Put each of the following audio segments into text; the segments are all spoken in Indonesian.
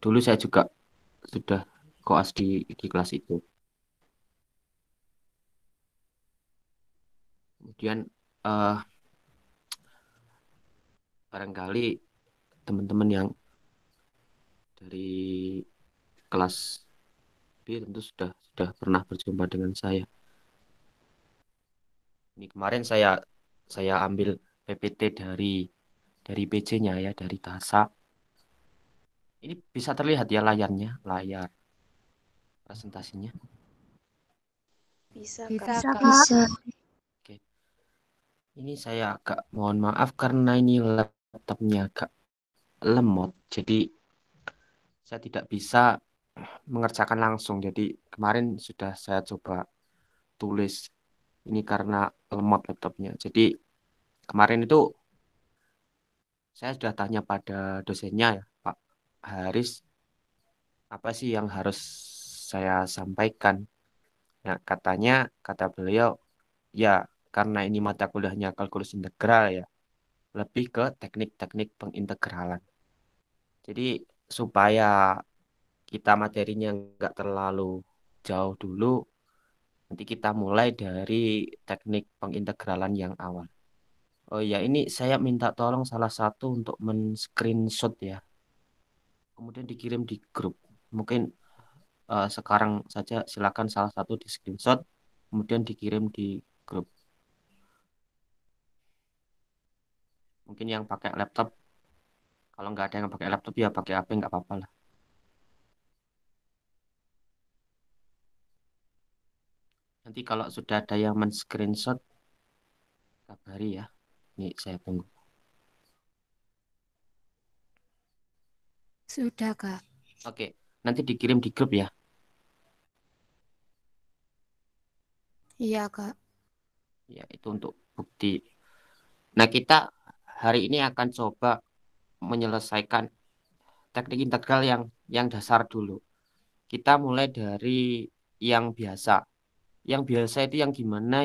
dulu saya juga sudah koas di kelas itu. Kemudian eh barangkali teman-teman yang dari kelas B tentu sudah pernah berjumpa dengan saya. Ini kemarin saya ambil PPT dari PC-nya ya, dari DASA. Ini bisa terlihat ya layarnya, layar presentasinya. Bisa, Kak. Bisa, Bisa, Kak. Kak. Bisa. Oke. Ini saya agak mohon maaf karena ini laptopnya agak lemot. Jadi saya tidak bisa mengerjakan langsung. Jadi kemarin sudah saya coba tulis ini karena lemot laptopnya. Jadi kemarin itu saya sudah tanya pada dosennya ya, Pak Haris, apa sih yang harus saya sampaikan? Nah, kata beliau, ya karena ini mata kuliahnya kalkulus integral ya, lebih ke teknik-teknik pengintegralan. Jadi supaya kita materinya nggak terlalu jauh dulu, nanti kita mulai dari teknik pengintegralan yang awal. Oh ya, ini saya minta tolong salah satu untuk men-screenshot ya, kemudian dikirim di grup. Mungkin sekarang saja silakan salah satu di screenshot, kemudian dikirim di grup. Mungkin yang pakai laptop, kalau nggak ada yang pakai laptop ya pakai HP nggak apa-apa lah. Nanti kalau sudah ada yang men-screenshot, kabari ya. Ini saya tunggu. Sudah, Kak. Oke, nanti dikirim di grup ya. Iya, Kak. Ya, itu untuk bukti. Nah, kita hari ini akan coba menyelesaikan teknik integral yang dasar dulu. Kita mulai dari yang biasa. Yang biasa itu yang gimana?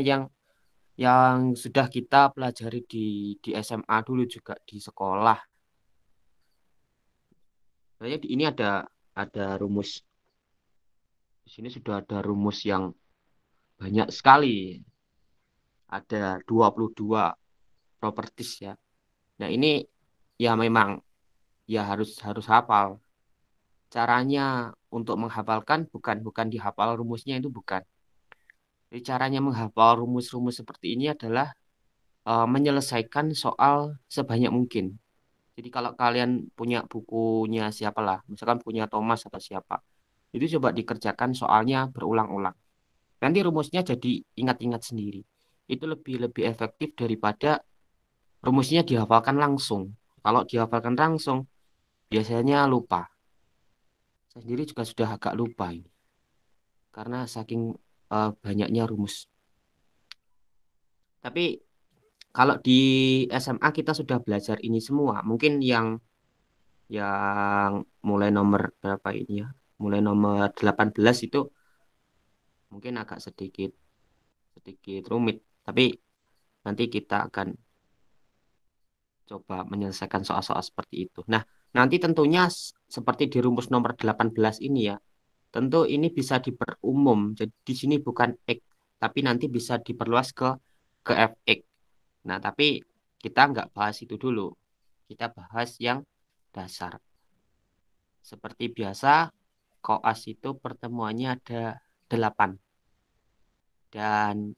Yang sudah kita pelajari di SMA dulu juga di sekolah. Sebenarnya ini ada rumus. Di sini sudah ada rumus yang banyak sekali. Ada 22 properties ya. Nah, ini ya memang ya harus harus hafal. Caranya untuk menghafalkan bukan bukan dihafal rumusnya itu bukan. Jadi caranya menghafal rumus-rumus seperti ini adalah menyelesaikan soal sebanyak mungkin. Jadi kalau kalian punya bukunya siapalah, misalkan punya Thomas atau siapa, itu coba dikerjakan soalnya berulang-ulang. Nanti rumusnya jadi ingat-ingat sendiri. Itu lebih lebih efektif daripada rumusnya dihafalkan langsung. Kalau dihafalkan langsung, biasanya lupa. Saya sendiri juga sudah agak lupa ini, karena saking banyaknya rumus. Tapi kalau di SMA kita sudah belajar ini semua. Mungkin yang mulai nomor berapa ini ya? Mulai nomor 18 itu mungkin agak sedikit sedikit rumit. Tapi nanti kita akan coba menyelesaikan soal-soal seperti itu. Nah, nanti tentunya seperti di rumus nomor 18 ini ya. Tentu ini bisa diperumum. Jadi di sini bukan X, tapi nanti bisa diperluas ke fx. Nah, tapi kita nggak bahas itu dulu. Kita bahas yang dasar. Seperti biasa, koas itu pertemuannya ada 8. Dan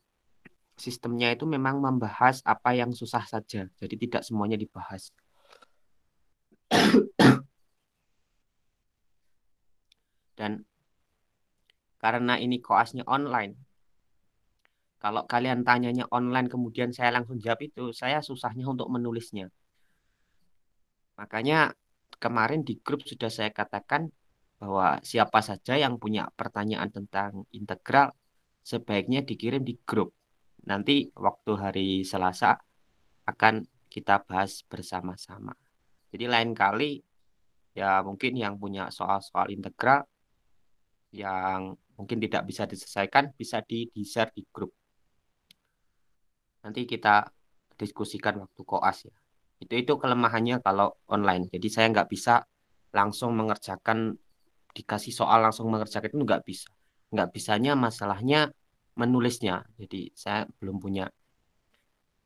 sistemnya itu memang membahas apa yang susah saja. Jadi tidak semuanya dibahas. Dan karena ini koasnya online, kalau kalian tanyanya online kemudian saya langsung jawab itu, saya susahnya untuk menulisnya. Makanya kemarin di grup sudah saya katakan bahwa siapa saja yang punya pertanyaan tentang integral sebaiknya dikirim di grup. Nanti waktu hari Selasa akan kita bahas bersama-sama. Jadi lain kali ya mungkin yang punya soal-soal integral yang mungkin tidak bisa diselesaikan bisa di-share di grup. Nanti kita diskusikan waktu koas ya. Itu kelemahannya kalau online. Jadi saya nggak bisa langsung mengerjakan, dikasih soal langsung mengerjakan itu nggak bisa. Nggak bisanya masalahnya menulisnya. Jadi saya belum punya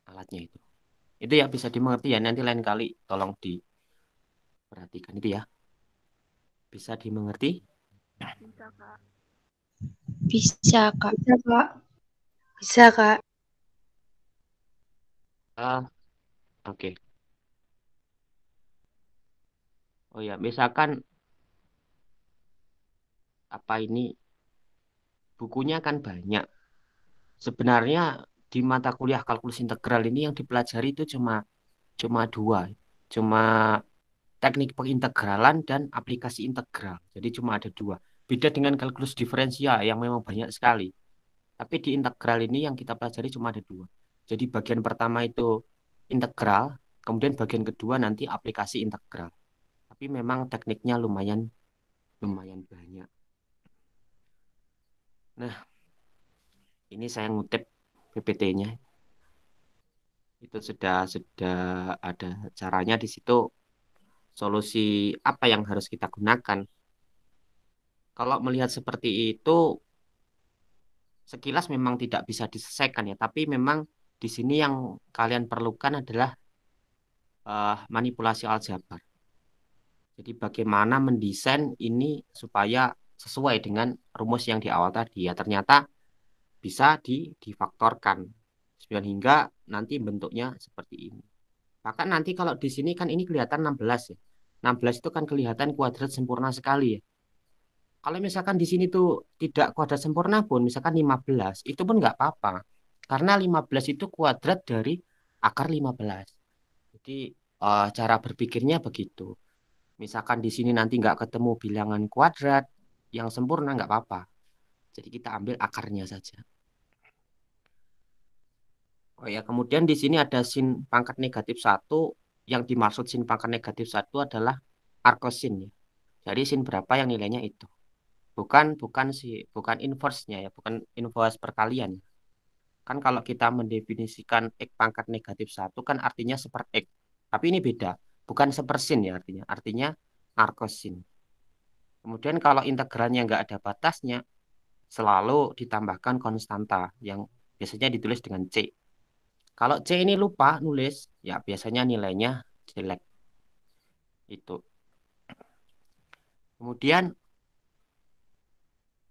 alatnya itu. Itu ya bisa dimengerti ya. Nanti lain kali tolong diperhatikan itu ya. Bisa dimengerti? Bisa, Kak. Bisa, Kak. Bisa, Kak. Bisa, Kak. Ah, oke. Oh ya, misalkan apa ini bukunya kan banyak. Sebenarnya di mata kuliah kalkulus integral ini yang dipelajari itu cuma cuma dua, cuma teknik pengintegralan dan aplikasi integral. Jadi cuma ada dua. Beda dengan kalkulus diferensial yang memang banyak sekali. Tapi di integral ini yang kita pelajari cuma ada dua. Jadi bagian pertama itu integral, kemudian bagian kedua nanti aplikasi integral. Tapi memang tekniknya lumayan lumayan banyak. Nah, ini saya ngutip PPT-nya. Itu sudah ada caranya di situ. Solusi apa yang harus kita gunakan? Kalau melihat seperti itu, sekilas memang tidak bisa diselesaikan ya, tapi memang di sini yang kalian perlukan adalah manipulasi aljabar. Jadi bagaimana mendesain ini supaya sesuai dengan rumus yang di awal tadi ya. Ternyata bisa difaktorkan 9 hingga nanti bentuknya seperti ini. Bahkan nanti kalau di sini kan ini kelihatan 16 ya. 16 itu kan kelihatan kuadrat sempurna sekali ya. Kalau misalkan di sini tuh tidak kuadrat sempurna pun, misalkan 15, itu pun nggak apa-apa. Karena 15 itu kuadrat dari akar 15. Jadi cara berpikirnya begitu. Misalkan di sini nanti nggak ketemu bilangan kuadrat yang sempurna, nggak apa-apa. Jadi kita ambil akarnya saja. Oh ya, kemudian di sini ada sin pangkat negatif satu. Yang dimaksud sin pangkat negatif satu adalah arcosin ya. Jadi sin berapa yang nilainya itu. Bukan inverse-nya ya, bukan inverse perkalian. Kan kalau kita mendefinisikan x pangkat negatif satu kan artinya seper x. Tapi ini beda, bukan sepersin ya artinya. Artinya arcosin. Kemudian kalau integralnya nggak ada batasnya, selalu ditambahkan konstanta yang biasanya ditulis dengan C. Kalau C ini lupa nulis, ya biasanya nilainya jelek. Itu. Kemudian,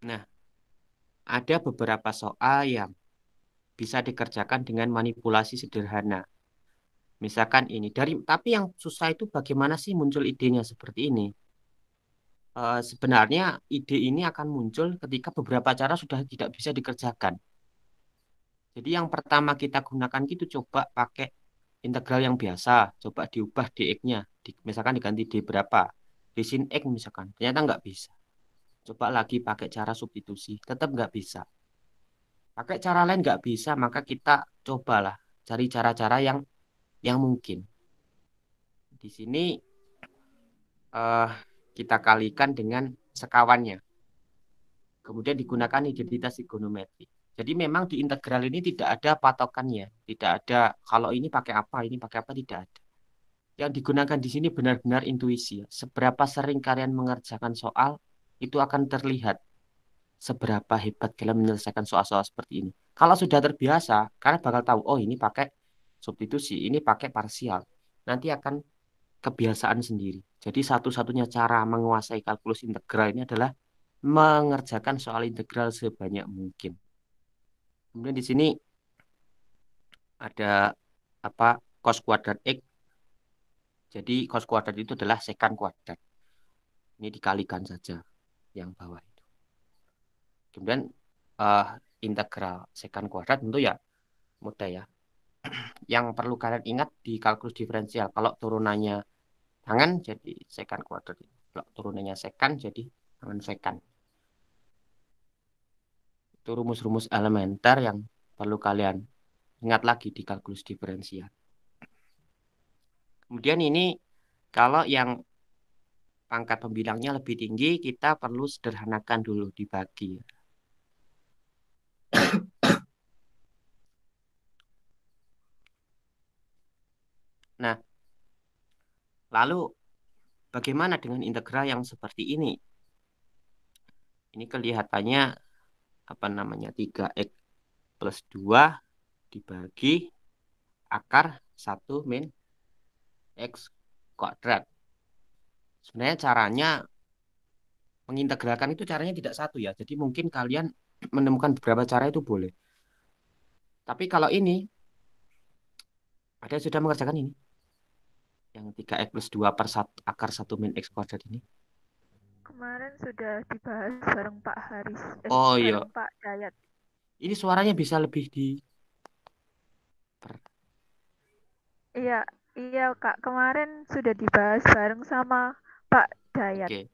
nah, ada beberapa soal yang bisa dikerjakan dengan manipulasi sederhana. Misalkan ini tapi yang susah itu bagaimana sih muncul idenya seperti ini? Sebenarnya ide ini akan muncul ketika beberapa cara sudah tidak bisa dikerjakan. Jadi yang pertama kita gunakan itu coba pakai integral yang biasa, coba diubah dx-nya, misalkan diganti d berapa, d sin x misalkan, ternyata nggak bisa. Coba lagi pakai cara substitusi, tetap nggak bisa. Pakai cara lain nggak bisa, maka kita cobalah cari cara-cara yang mungkin. Di sini eh, kita kalikan dengan sekawannya. Kemudian digunakan identitas trigonometri. Jadi memang di integral ini tidak ada patokannya, tidak ada kalau ini pakai apa tidak ada. Yang digunakan di sini benar-benar intuisi. Seberapa sering kalian mengerjakan soal itu akan terlihat seberapa hebat kalian menyelesaikan soal-soal seperti ini. Kalau sudah terbiasa, kalian bakal tahu, oh ini pakai substitusi, ini pakai parsial. Nanti akan kebiasaan sendiri. Jadi satu-satunya cara menguasai kalkulus integral ini adalah mengerjakan soal integral sebanyak mungkin. Kemudian di sini ada apa cos kuadrat X. Jadi cos kuadrat itu adalah sekan kuadrat. Ini dikalikan saja yang bawah itu. Kemudian eh, integral sekan kuadrat tentu ya mudah ya. Yang perlu kalian ingat di kalkulus diferensial, kalau turunannya tangan jadi sekan kuadrat. Kalau turunannya sekan jadi tangan sekan. Itu rumus-rumus elementer yang perlu kalian ingat lagi di kalkulus diferensial. Kemudian ini kalau yang pangkat pembilangnya lebih tinggi, kita perlu sederhanakan dulu dibagi. Nah, lalu bagaimana dengan integral yang seperti ini? Ini kelihatannya apa namanya 3x plus 2 dibagi akar 1 min x kuadrat. Sebenarnya caranya mengintegralkan itu caranya tidak satu ya. Jadi mungkin kalian menemukan beberapa cara itu boleh. Tapi kalau ini, ada yang sudah mengerjakan ini? Yang 3x plus 2 per 1, akar 1 min x kuadrat ini? Kemarin sudah dibahas bareng Pak Haris, Oh iya, bareng Pak Dayat. ini suaranya bisa lebih di... Iya, iya Kak, kemarin sudah dibahas bareng sama Pak Dayat. Oke.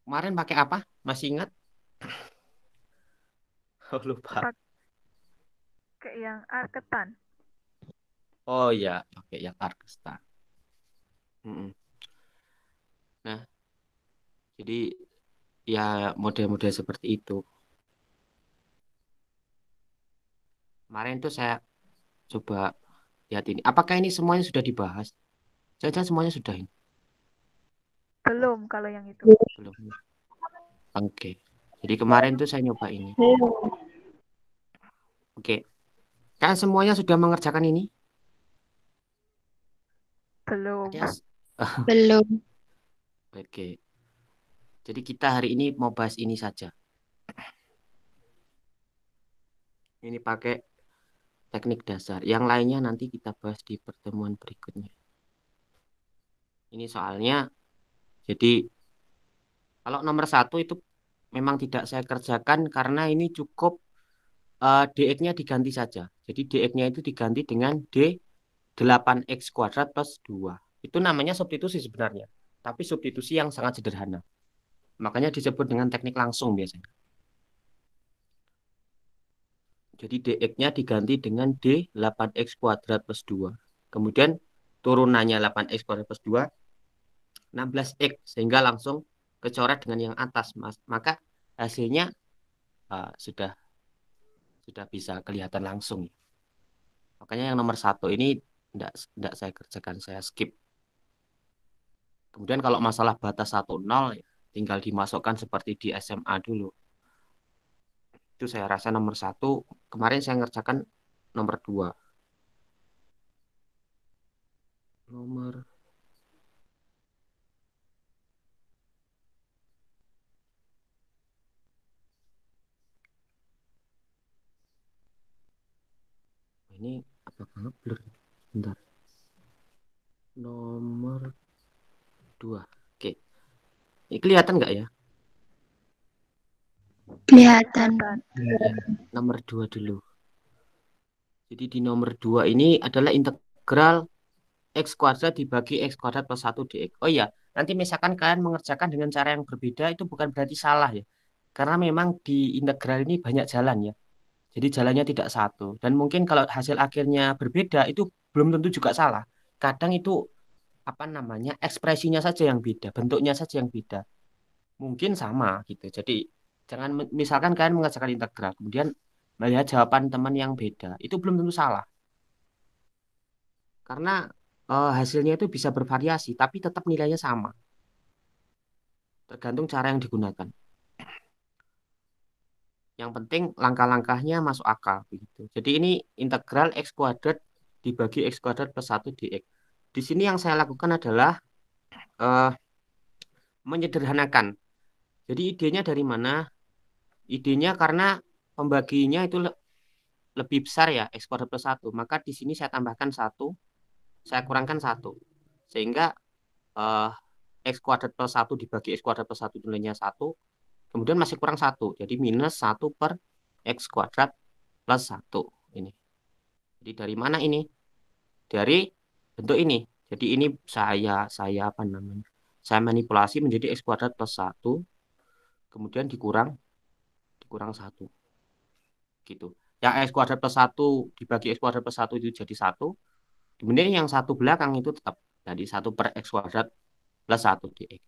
Kemarin pakai apa? Masih ingat? Oh, lupa. Pakai yang arketan. Oh iya, pakai yang Arkstar. Mm-mm. Nah, jadi ya model-model seperti itu. Kemarin tuh saya coba lihat ini. Apakah ini semuanya sudah dibahas? Jangan semuanya sudah ini. Belum kalau yang itu. Belum. Oke. Jadi kemarin tuh saya nyoba ini. Oke. Kan semuanya sudah mengerjakan ini? Belum. Ada? Belum. Oke. Jadi kita hari ini mau bahas ini saja. Ini pakai teknik dasar. Yang lainnya nanti kita bahas di pertemuan berikutnya. Ini soalnya, jadi kalau nomor 1 itu memang tidak saya kerjakan karena ini cukup dx-nya diganti saja. Jadi dx-nya itu diganti dengan d8x kuadrat plus 2. Itu namanya substitusi sebenarnya. Tapi substitusi yang sangat sederhana. Makanya disebut dengan teknik langsung biasanya. Jadi dx-nya diganti dengan d8x kuadrat plus 2. Kemudian turunannya 8x kuadrat plus 2, 16x. Sehingga langsung kecoret dengan yang atas. Maka hasilnya sudah bisa kelihatan langsung. Makanya yang nomor 1 ini tidak saya kerjakan, saya skip. Kemudian kalau masalah batas 1,0 ya, tinggal dimasukkan seperti di SMA dulu. Itu saya rasa nomor 1. Kemarin saya ngerjakan nomor 2. Nomor ini apakah blur? Bentar. Nomor 2. Oke. Ini kelihatan nggak ya? Kelihatan. Ya, nomor 2 dulu. Jadi di nomor 2 ini adalah integral x kuadrat dibagi x kuadrat plus 1 dx. Oh iya, nanti misalkan kalian mengerjakan dengan cara yang berbeda itu bukan berarti salah ya. Karena memang di integral ini banyak jalan ya. Jadi jalannya tidak satu. Dan mungkin kalau hasil akhirnya berbeda itu belum tentu juga salah. Kadang itu apa namanya ekspresinya saja yang beda, bentuknya saja yang beda. Mungkin sama gitu. Jadi jangan misalkan kalian mengerjakan integral, kemudian melihat jawaban teman yang beda, itu belum tentu salah. Karena hasilnya itu bisa bervariasi, tapi tetap nilainya sama. Tergantung cara yang digunakan. Yang penting langkah-langkahnya masuk akal begitu. Jadi ini integral x kuadrat dibagi x kuadrat plus 1 dx. Di sini yang saya lakukan adalah eh, menyederhanakan. Jadi idenya dari mana? Idenya karena pembaginya itu lebih besar ya, x kuadrat plus 1. Maka di sini saya tambahkan 1, saya kurangkan 1. Sehingga eh, x kuadrat plus 1 dibagi x kuadrat plus 1 nilainya 1. Kemudian masih kurang 1. Jadi minus 1 per x kuadrat plus 1. Ini. Jadi dari mana ini? Dari bentuk ini. Jadi ini saya apa namanya? Saya manipulasi menjadi x kuadrat plus 1. Kemudian dikurang 1. Gitu. Yang x kuadrat plus 1 dibagi x kuadrat plus 1 itu jadi 1. Kemudian yang satu belakang itu tetap jadi 1 per x kuadrat plus 1 dx.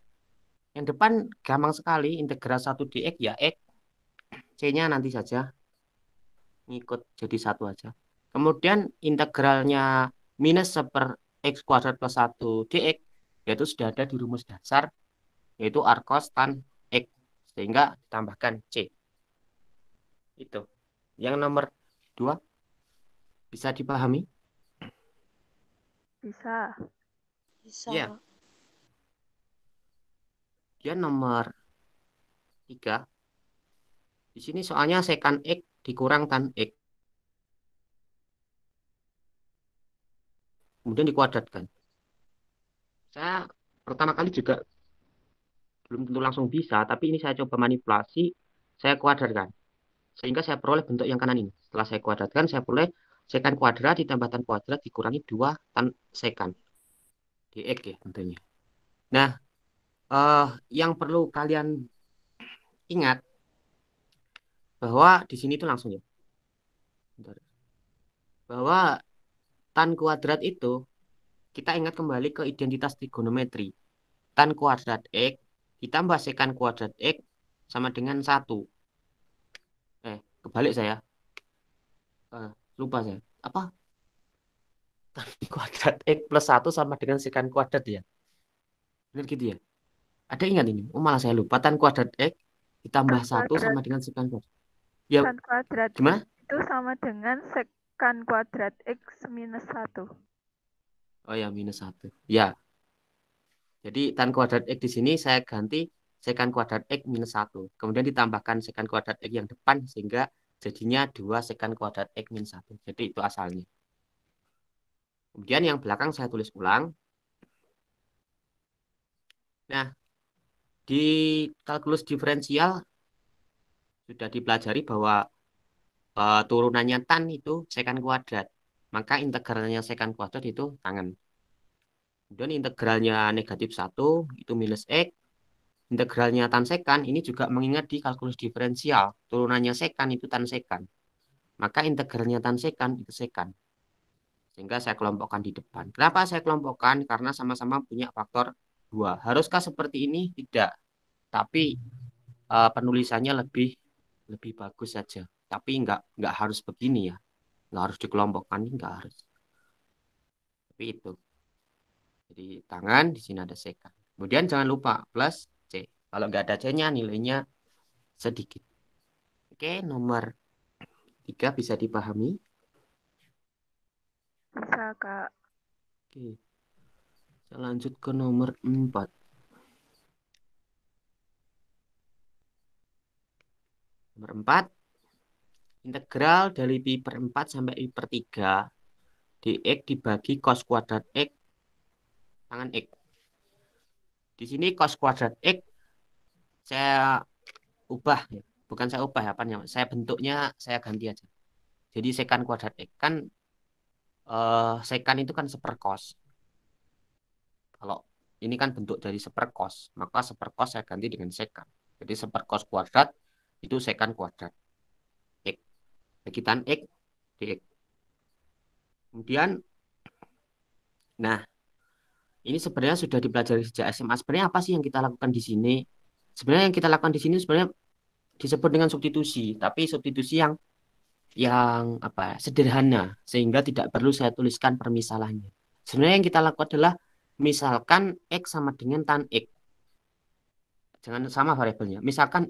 Yang depan gampang sekali, integral 1 dx ya x. C-nya nanti saja ngikut jadi 1 aja. Kemudian integralnya minus 1 per x kuadrat plus 1 dx. yaitu sudah ada di rumus dasar, yaitu R cos tan X, sehingga ditambahkan C. Itu. Yang nomor 2 bisa dipahami? Bisa. Bisa. Iya. Dia nomor 3. Di sini soalnya secant X dikurang tan X. Kemudian dikuadratkan. Saya pertama kali juga belum tentu langsung bisa, tapi ini saya coba manipulasi, saya kuadratkan. Sehingga saya peroleh bentuk yang kanan ini. Setelah saya kuadratkan, saya peroleh secant kuadrat ditambah tan kuadrat dikurangi 2 tan secant. Dx ya tentunya. Nah, yang perlu kalian ingat, bahwa di sini tuh langsung ya. Bentar. Bahwa tan kuadrat itu, kita ingat kembali ke identitas trigonometri. Tan kuadrat X ditambah secant kuadrat X sama dengan 1. Kebalik saya. Lupa saya. Apa? Tan kuadrat X plus 1 sama dengan secant kuadrat ya. Benar gitu ya? Ada ingat ini? Oh, malah saya lupa. Tan kuadrat X ditambah Tan 1 kuadrat sama dengan secant kuadrat. Ya, tan kuadrat gimana? itu sama dengan secant kuadrat X minus 1. Oh ya, minus 1. Ya, jadi tan kuadrat X di sini saya ganti secant kuadrat X minus 1. Kemudian ditambahkan secant kuadrat X yang depan sehingga jadinya 2 secant kuadrat X minus 1. Jadi itu asalnya. Kemudian yang belakang saya tulis ulang. Nah, di kalkulus diferensial sudah dipelajari bahwa turunannya tan itu secant kuadrat. Maka integralnya secant kuadrat itu tangen. Kemudian integralnya negatif 1 itu minus X. Integralnya tan secant ini juga mengingat di kalkulus diferensial. Turunannya secant itu tan secant. Maka integralnya tan secant itu secant. Sehingga saya kelompokkan di depan. Kenapa saya kelompokkan? Karena sama-sama punya faktor 2. Haruskah seperti ini? Tidak. Tapi penulisannya lebih bagus saja. Tapi nggak harus begini ya. Nggak harus dikelompokkan, nggak harus. Tapi itu. Jadi tangan di sini ada secant. Kemudian jangan lupa plus C. Kalau nggak ada C-nya nilainya sedikit. Oke, nomor 3 bisa dipahami. Bisa, Kak. Oke. Saya lanjut ke nomor 4. Nomor 4. Integral dari pi per 4 sampai pi per 3 dx dibagi cos kuadrat X tangan X. Di sini cos kuadrat X saya ubah ya. Bukan saya ubah apa namanya. Saya bentuknya saya ganti aja. Jadi secant kuadrat X kan secant itu kan seperkos. Kalau ini kan bentuk dari seperkos, maka seperkos saya ganti dengan secant. Jadi seperkos kuadrat itu secant kuadrat X. Bagi tan X dx. Kemudian, nah ini sebenarnya sudah dipelajari sejak SMA. Sebenarnya apa sih yang kita lakukan di sini? Sebenarnya yang kita lakukan di sini sebenarnya disebut dengan substitusi, tapi substitusi yang apa sederhana sehingga tidak perlu saya tuliskan permisalannya. Sebenarnya yang kita lakukan adalah misalkan X sama dengan tan X. Jangan sama variabelnya. Misalkan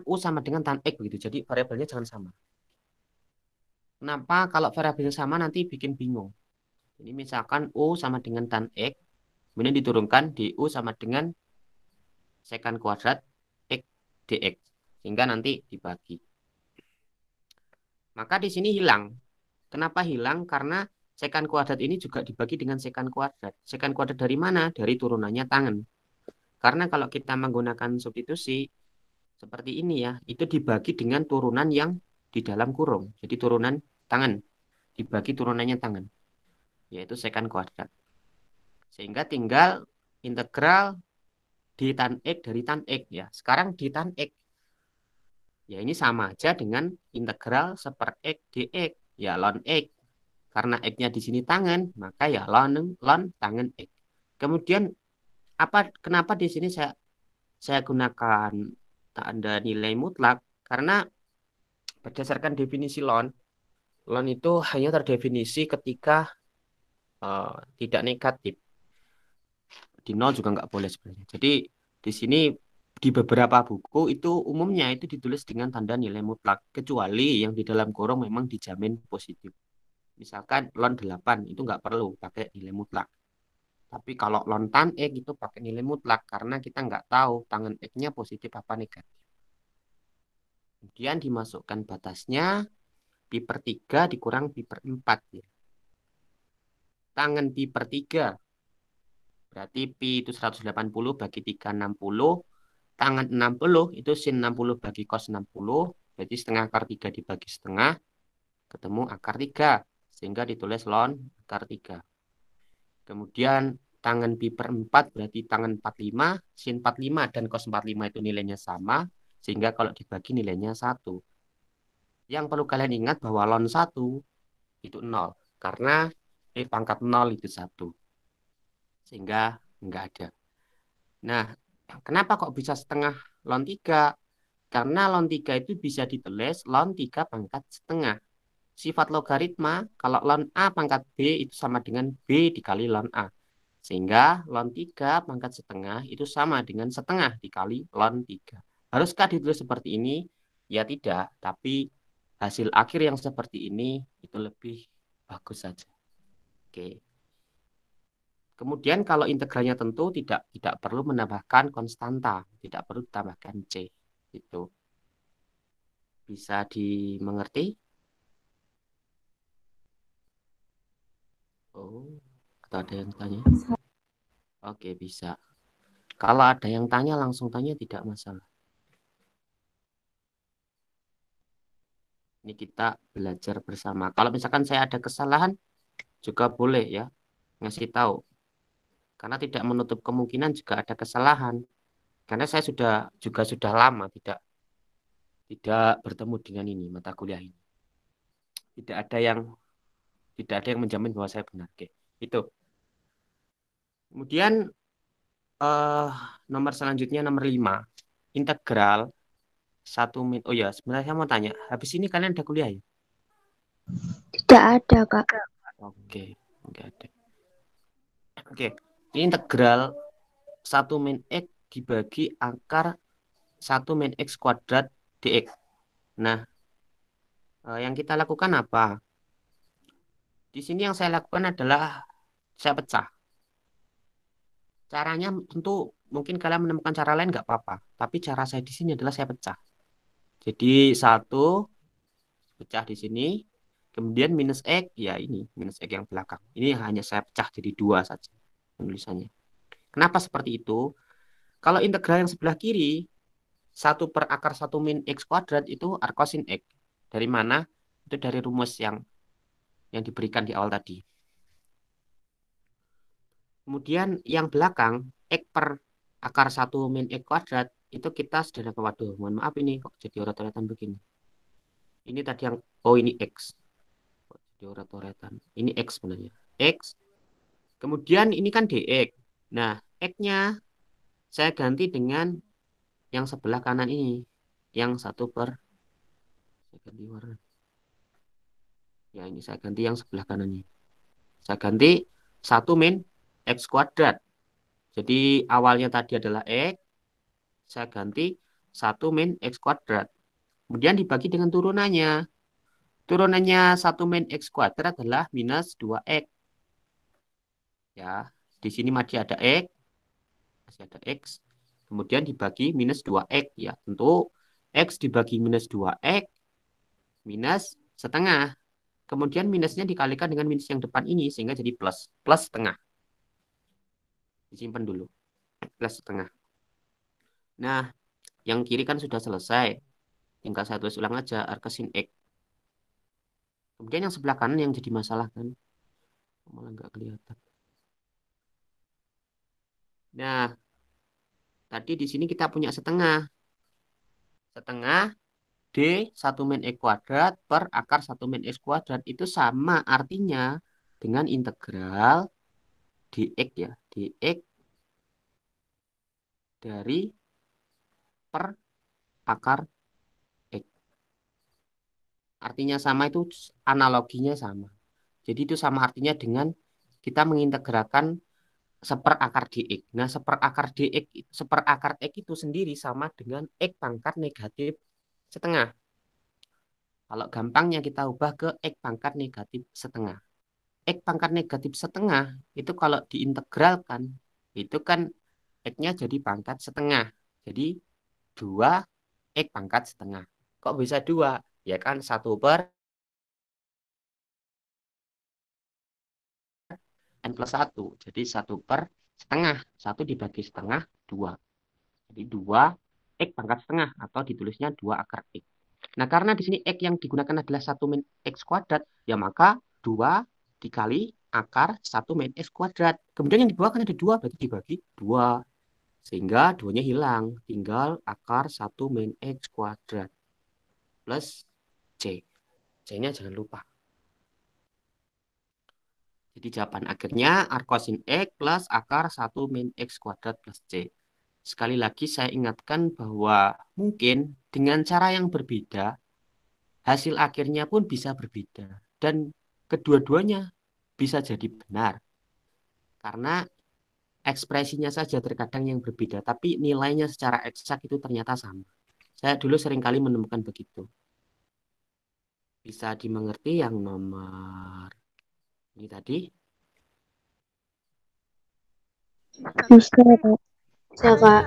U sama dengan tan X begitu. Jadi variabelnya jangan sama. Kenapa? Kalau variabelnya sama nanti bikin bingung. Ini misalkan U sama dengan tan X, kemudian diturunkan di U sama dengan secant kuadrat X dx. Sehingga nanti dibagi. Maka di sini hilang. Kenapa hilang? Karena secant kuadrat ini juga dibagi dengan secant kuadrat. Secant kuadrat dari mana? Dari turunannya tangen. Karena kalau kita menggunakan substitusi seperti ini ya, itu dibagi dengan turunan yang di dalam kurung. Jadi turunan tangen dibagi turunannya tangen, yaitu secant kuadrat. Sehingga tinggal integral di tan X dari tan X ya. Sekarang di tan X ya ini sama aja dengan integral seper X dx ya ln X. Karena X-nya di sini tangen, maka ya ln tangen X. Kemudian kenapa di sini saya gunakan tanda nilai mutlak? Karena berdasarkan definisi ln itu hanya terdefinisi ketika tidak negatif. di nol juga nggak boleh sebenarnya. Jadi di sini di beberapa buku itu umumnya itu ditulis dengan tanda nilai mutlak, kecuali yang di dalam kurung memang dijamin positif. Misalkan lon 8 itu nggak perlu pakai nilai mutlak. Tapi kalau lon tan X itu pakai nilai mutlak karena kita nggak tahu tangan X-nya positif apa negatif. Kemudian dimasukkan batasnya pi per 3 dikurang pi per 4. Ya. Tangan pi per 3 berarti pi itu 180 bagi 3 60. Tangan 60 itu sin 60 bagi cos 60. Berarti setengah akar 3 dibagi setengah. Ketemu akar 3. Sehingga ditulis ln akar 3. Kemudian tangan pi per 4 berarti tangan 45. Sin 45 dan cos 45 itu nilainya sama. Sehingga kalau dibagi nilainya 1. Yang perlu kalian ingat bahwa ln 1 itu 0. Karena pangkat 0 itu 1. Sehingga enggak ada. Nah, kenapa kok bisa setengah ln 3? Karena ln 3 itu bisa ditulis ln 3 pangkat setengah. Sifat logaritma, kalau ln A pangkat B itu sama dengan B dikali ln A. Sehingga ln 3 pangkat setengah itu sama dengan setengah dikali ln 3. Haruskah ditulis seperti ini? Ya tidak, tapi hasil akhir yang seperti ini itu lebih bagus saja. Oke. Kemudian kalau integralnya tentu tidak perlu menambahkan konstanta, tidak perlu ditambahkan C. Itu bisa dimengerti? Oh, atau ada yang tanya? Oke, bisa. Kalau ada yang tanya langsung tanya tidak masalah. Ini kita belajar bersama. Kalau misalkan saya ada kesalahan juga boleh ya ngasih tahu. Karena tidak menutup kemungkinan juga ada kesalahan. Karena saya sudah lama tidak bertemu dengan ini mata kuliah ini. Tidak ada yang menjamin bahwa saya benar. Oke, itu. Kemudian nomor selanjutnya nomor 5. Integral 1 min. Oh ya, sebenarnya saya mau tanya. Habis ini kalian ada kuliah ya? Tidak ada, Kak. Oke, enggak ada. Oke, ini integral 1 min X dibagi akar 1 min X kuadrat dx. Nah, yang kita lakukan apa? Di sini yang saya lakukan adalah saya pecah. Caranya tentu mungkin kalian menemukan cara lain nggak apa-apa. Tapi cara saya di sini adalah saya pecah. Jadi 1 pecah di sini. Kemudian minus X, ya ini minus X yang belakang. Ini hanya saya pecah jadi 2 saja penulisannya. Kenapa seperti itu? Kalau integral yang sebelah kiri, 1 per akar 1 min X kuadrat itu arcosin X. Dari mana? Itu dari rumus yang diberikan di awal tadi. Kemudian yang belakang, X per akar 1 min X kuadrat, itu kita sederhana. Waduh, mohon maaf ini kok jadi oret-oretan begini. Ini tadi yang, oh ini X. Jadi oret-oretan. Ini X sebenarnya. X. Kemudian ini kan DX. Nah, X-nya saya ganti dengan yang sebelah kanan ini. Yang 1 per, saya ganti warna. Ya, ini saya ganti yang sebelah kanan ini. Saya ganti 1 min X kuadrat. Jadi awalnya tadi adalah X. Saya ganti 1 min X kuadrat. Kemudian dibagi dengan turunannya. Turunannya 1 min X kuadrat adalah minus 2X. Ya, di sini masih ada X. Kemudian dibagi minus 2X. Ya, tentu X dibagi minus 2X minus setengah. Kemudian minusnya dikalikan dengan minus yang depan ini sehingga jadi plus. Plus setengah. Disimpan dulu. Plus setengah. Nah, yang kiri kan sudah selesai. Tinggal saya tulis ulang aja arcosin X. Kemudian yang sebelah kanan yang jadi masalah kan. Malah nggak kelihatan. Nah, tadi di sini kita punya setengah. Setengah D 1 min X kuadrat per akar 1 min X kuadrat itu sama artinya dengan integral dx ya. Dx dari per akar X. Artinya sama itu analoginya sama. Jadi itu sama artinya dengan kita mengintegralkan seperakar dx. Nah, seperakar x itu sendiri sama dengan x pangkat negatif setengah. Kalau gampangnya kita ubah ke x pangkat negatif setengah. X pangkat negatif setengah itu kalau diintegralkan, itu kan x-nya jadi pangkat setengah. Jadi 2 x pangkat setengah. Kok bisa 2? Ya kan 1/n+1. Jadi 1/setengah. 1 dibagi setengah, 2. Jadi 2 x pangkat setengah atau ditulisnya 2 akar x. Nah, karena di sini x yang digunakan adalah 1 min x kuadrat, ya maka 2 dikali akar 1 min x kuadrat. Kemudian yang di bawah kan ada 2, berarti dibagi 2. Sehingga 2-nya hilang. Tinggal akar 1 min x kuadrat plus c. C-nya jangan lupa. Jadi jawaban akhirnya arcosin X plus akar 1 min X kuadrat plus C. Sekali lagi saya ingatkan bahwa mungkin dengan cara yang berbeda, hasil akhirnya pun bisa berbeda. Dan kedua-duanya bisa jadi benar. Karena ekspresinya saja terkadang yang berbeda, tapi nilainya secara eksak itu ternyata sama. Saya dulu seringkali menemukan begitu. Bisa dimengerti yang nomor ini tadi? Bisa, Bisa, tapi Kak. Bisa, saya Kak.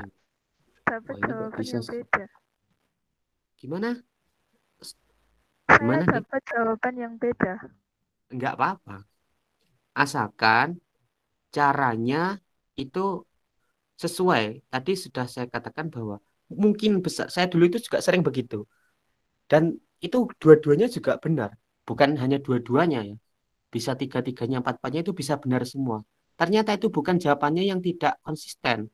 dapat Oh, ini kok jawaban bisa. yang beda. Gimana? Saya Gimana, Dek? dapat jawaban yang beda. Enggak apa-apa. Asalkan caranya itu sesuai. Tadi sudah saya katakan bahwa mungkin besar. Saya dulu itu juga sering begitu. Dan itu dua-duanya juga benar. Bukan hanya dua-duanya ya. Bisa tiga-tiganya, empat-empatnya itu bisa benar semua. Ternyata itu bukan jawabannya yang tidak konsisten.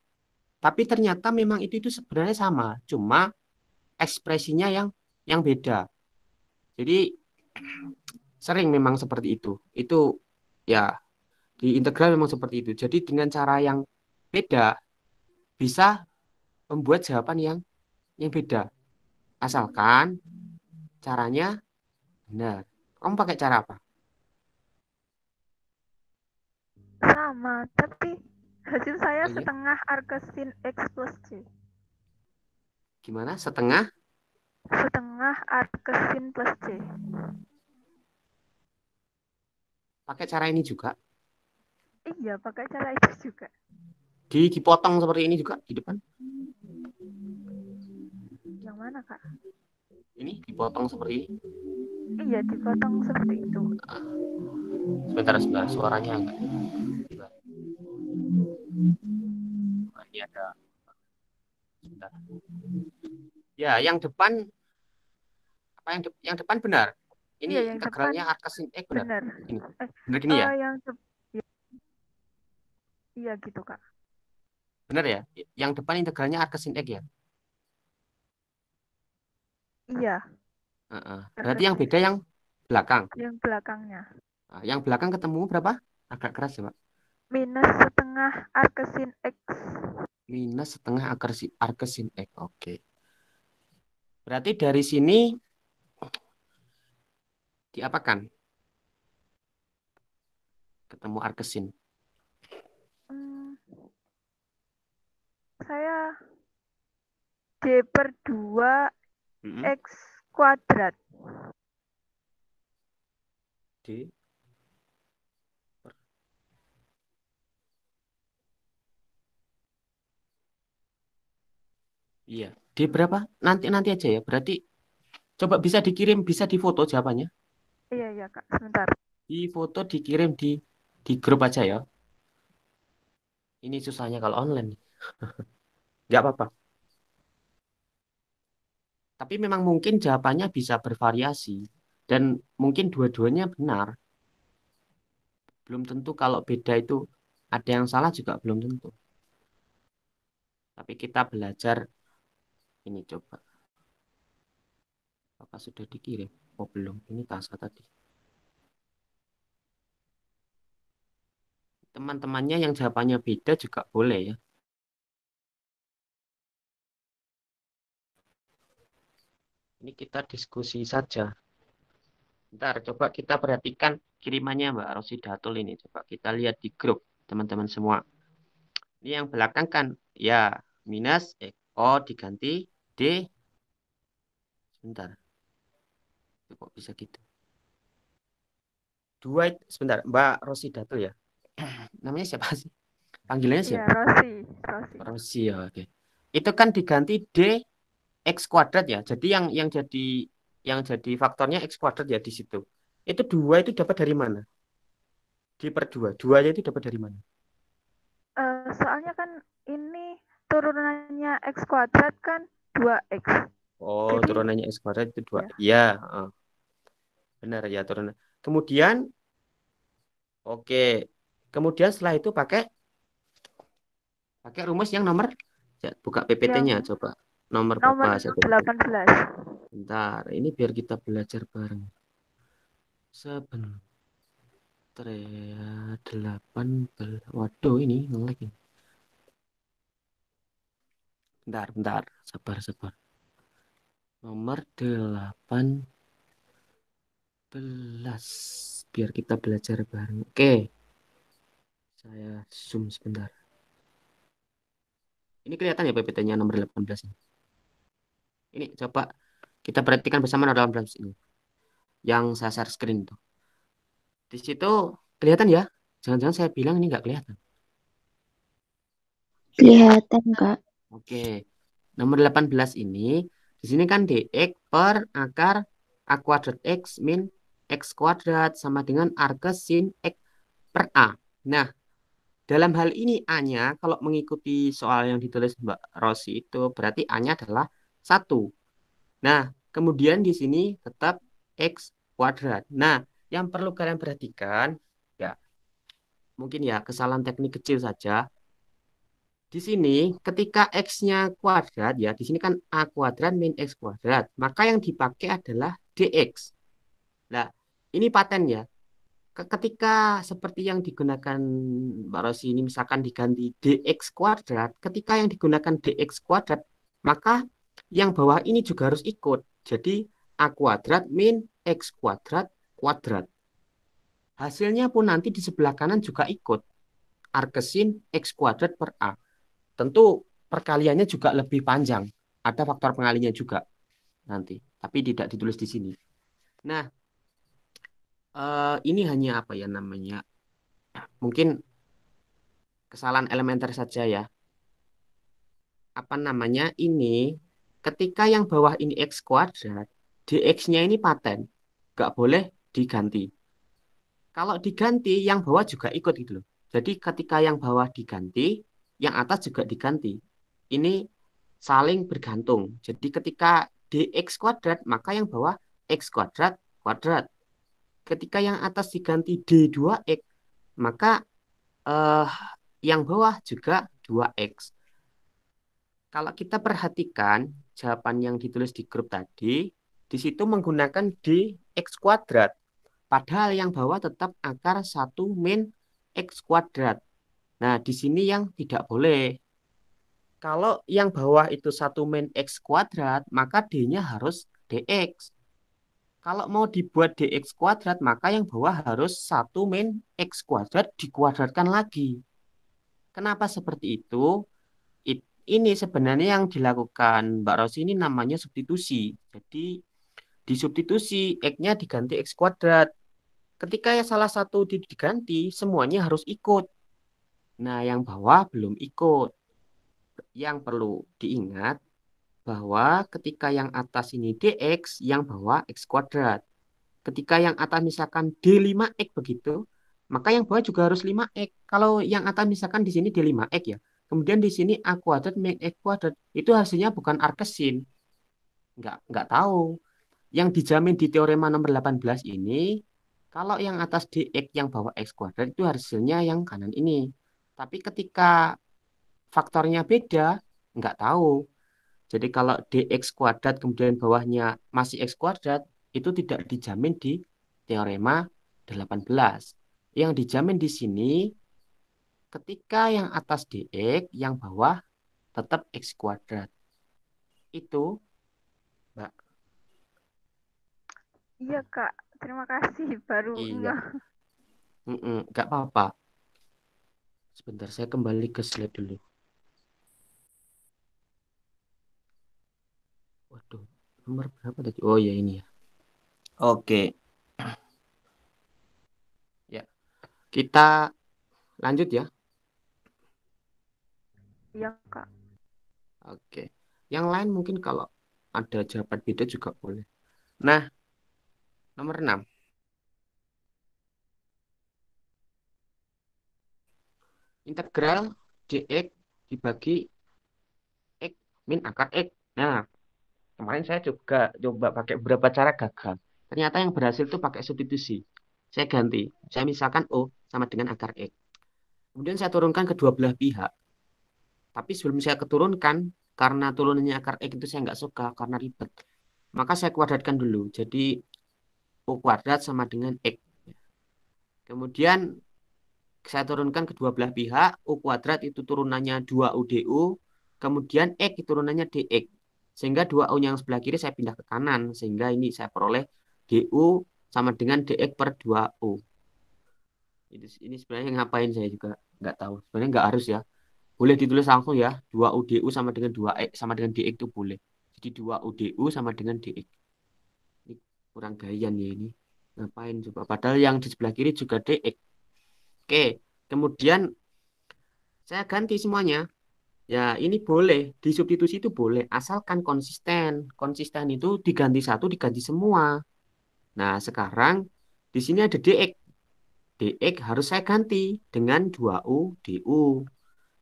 Tapi ternyata memang itu sebenarnya sama. Cuma ekspresinya yang beda. Jadi sering memang seperti itu. Itu ya di integral memang seperti itu. Jadi dengan cara yang beda bisa membuat jawaban yang beda. Asalkan caranya benar. Kamu pakai cara apa? Sama, tapi hasil saya Oh iya, setengah arcsin X plus C. gimana? Setengah Setengah arcsin plus C. pakai cara ini juga. Iya, pakai cara itu juga. Dipotong seperti ini juga di depan. Yang mana, Kak? Ini dipotong seperti ini. Iya, dipotong seperti itu. Sebentar, sebentar. Suaranya enggak. Nah, ini ada. Sebentar. Ya, yang depan apa yang depan benar. Iya, Ini yang depan integralnya arcsin X benar. benar. Ini. Benar gini ya? Yang iya gitu, Kak. Benar ya? Yang depan integralnya arcsin X ya? Iya, Berarti yang arcsin beda yang belakang. yang belakangnya. Nah, yang belakang ketemu berapa? Agak keras ya, Pak. Minus setengah arcsin X. Minus setengah arcsin X. Oke. Berarti dari sini diapakan? Ketemu arcsin. Hmm, saya D per 2 Mm-mm. X kuadrat. D. Iya. D berapa? Nanti nanti aja ya. Berarti coba bisa dikirim, bisa difoto jawabannya. Iya, iya, Kak. Sebentar. Di foto dikirim di grup aja ya. Ini susahnya kalau online. Nggak apa-apa. Tapi memang mungkin jawabannya bisa bervariasi. Dan mungkin dua-duanya benar. Belum tentu kalau beda itu ada yang salah juga belum tentu. Tapi kita belajar ini coba. Apakah sudah dikirim? Oh belum. Ini Tasa tadi. Teman-temannya yang jawabannya beda juga boleh ya. Ini kita diskusi saja. Ntar coba kita perhatikan kirimannya Mbak Rosidatul ini. Coba kita lihat di grup teman-teman semua. Ini yang belakang kan ya minus X. Oh, diganti D. Sebentar. Kok bisa gitu? Sebentar, Mbak Rosidatul ya. Namanya siapa sih? Panggilannya Iya, siapa? Rosi, Rosi. Rosi ya, oke. Itu kan diganti D X kuadrat ya. Jadi yang jadi faktornya X kuadrat ya di situ. Itu dua itu dapat dari mana? Di per dua. Duanya itu dapat dari mana? Soalnya kan ini turunannya X kuadrat kan 2X. Oh, Jadi, turunannya X kuadrat itu dua. ya, Iya, benar ya turunan. Kemudian, oke. Kemudian setelah itu pakai pakai rumus yang nomor, ya, buka PPT-nya yang coba. Nomor berapa nomor satu? 18. Bentar, ini biar kita belajar bareng. Sebentar ya, 18. Waduh, ini ngelag ini. Bentar, bentar. Sabar, sabar. Nomor 18. Biar kita belajar bareng. Oke, saya zoom sebentar. Ini kelihatan ya PPT-nya nomor 18 ini. Ini coba kita perhatikan bersama nomor 18 ini. Yang saya share screen tuh. Di situ kelihatan ya? Jangan-jangan saya bilang ini nggak kelihatan. Kelihatan, Kak. Oke, nomor 18 ini, di sini kan dx per akar a kuadrat x min x kuadrat sama dengan arc sin x per a. Nah, dalam hal ini A-nya, kalau mengikuti soal yang ditulis Mbak Rosi itu, berarti A-nya adalah 1. Nah, kemudian di sini tetap x kuadrat. Nah, yang perlu kalian perhatikan, ya mungkin ya kesalahan teknik kecil saja. Di sini ketika X-nya kuadrat ya, di sini kan A kuadrat min X kuadrat. Maka yang dipakai adalah DX. Nah, ini paten ya. Ketika seperti yang digunakan Mbak Rosi ini misalkan diganti DX kuadrat, ketika yang digunakan DX kuadrat, maka yang bawah ini juga harus ikut. Jadi A kuadrat min X kuadrat kuadrat. Hasilnya pun nanti di sebelah kanan juga ikut. Arkesin X kuadrat per A. Tentu perkaliannya juga lebih panjang. Ada faktor pengalinya juga nanti, tapi tidak ditulis di sini. Nah, ini hanya apa ya namanya? Mungkin kesalahan elementer saja ya. Apa namanya ini? Ketika yang bawah ini x kuadrat, dx-nya ini paten, nggak boleh diganti. Kalau diganti, yang bawah juga ikut gitu loh. Jadi ketika yang bawah diganti, yang atas juga diganti. Ini saling bergantung. Jadi ketika dx kuadrat, maka yang bawah x kuadrat kuadrat. Ketika yang atas diganti d2x, maka eh, yang bawah juga 2x. Kalau kita perhatikan jawaban yang ditulis di grup tadi, di situ menggunakan dx kuadrat. Padahal yang bawah tetap akar 1 min x kuadrat. Nah, di sini yang tidak boleh. Kalau yang bawah itu 1 min x kuadrat, maka D-nya harus dx. Kalau mau dibuat dx kuadrat, maka yang bawah harus 1 min x kuadrat dikuadratkan lagi. Kenapa seperti itu? Ini sebenarnya yang dilakukan Mbak Rosi ini namanya substitusi. Jadi disubstitusi X-nya diganti X kuadrat. Ketika ya salah satu diganti, semuanya harus ikut. Nah, yang bawah belum ikut. Yang perlu diingat bahwa ketika yang atas ini dx, yang bawah x kuadrat. Ketika yang atas misalkan D5x begitu, maka yang bawah juga harus 5x. Kalau yang atas misalkan di sini D5x ya, kemudian di sini A kuadrat min X kuadrat, itu hasilnya bukan arkesin. Nggak tahu. Yang dijamin di teorema nomor 18 ini, kalau yang atas dx yang bawah x kuadrat itu hasilnya yang kanan ini. Tapi ketika faktornya beda, nggak tahu. Jadi kalau dx kuadrat kemudian bawahnya masih x kuadrat, itu tidak dijamin di teorema 18. Yang dijamin di sini, ketika yang atas dx, yang bawah tetap x kuadrat. Itu, Mbak. Iya, Kak. Terima kasih. Baru Iya, nggak. nggak apa-apa. Sebentar, saya kembali ke slide dulu. Waduh, nomor berapa tadi? Oh ya ini ya. Oke, ya. Kita lanjut ya. Iya, Kak. Oke. Yang lain mungkin kalau ada jawaban beda juga boleh. Nah, nomor 6. Integral dx dibagi x min akar x. Nah, kemarin saya juga coba pakai beberapa cara gagal. Ternyata yang berhasil itu pakai substitusi. Saya ganti. Saya misalkan O sama dengan akar X. Kemudian saya turunkan kedua belah pihak. Tapi sebelum saya keturunkan, karena turunannya akar X itu saya nggak suka karena ribet. Maka saya kuadratkan dulu. Jadi O kuadrat sama dengan X. Kemudian saya turunkan kedua belah pihak. U kuadrat itu turunannya 2UDU. Kemudian X itu turunannya DX. Sehingga 2U yang sebelah kiri saya pindah ke kanan. Sehingga ini saya peroleh DU sama dengan DX per 2U. Ini sebenarnya ngapain saya juga nggak tahu. Sebenarnya nggak harus ya. Boleh ditulis langsung ya. 2UDU sama dengan 2X sama dengan DX itu boleh. Jadi 2UDU sama dengan DX. Ini kurang gayan ya ini. Ngapain coba. Padahal yang di sebelah kiri juga DX. Oke. Kemudian saya ganti semuanya. Ya, ini boleh. Disubstitusi itu boleh. Asalkan konsisten. Konsisten itu diganti satu, diganti semua. Nah, sekarang di sini ada DX. DX harus saya ganti dengan 2U DU.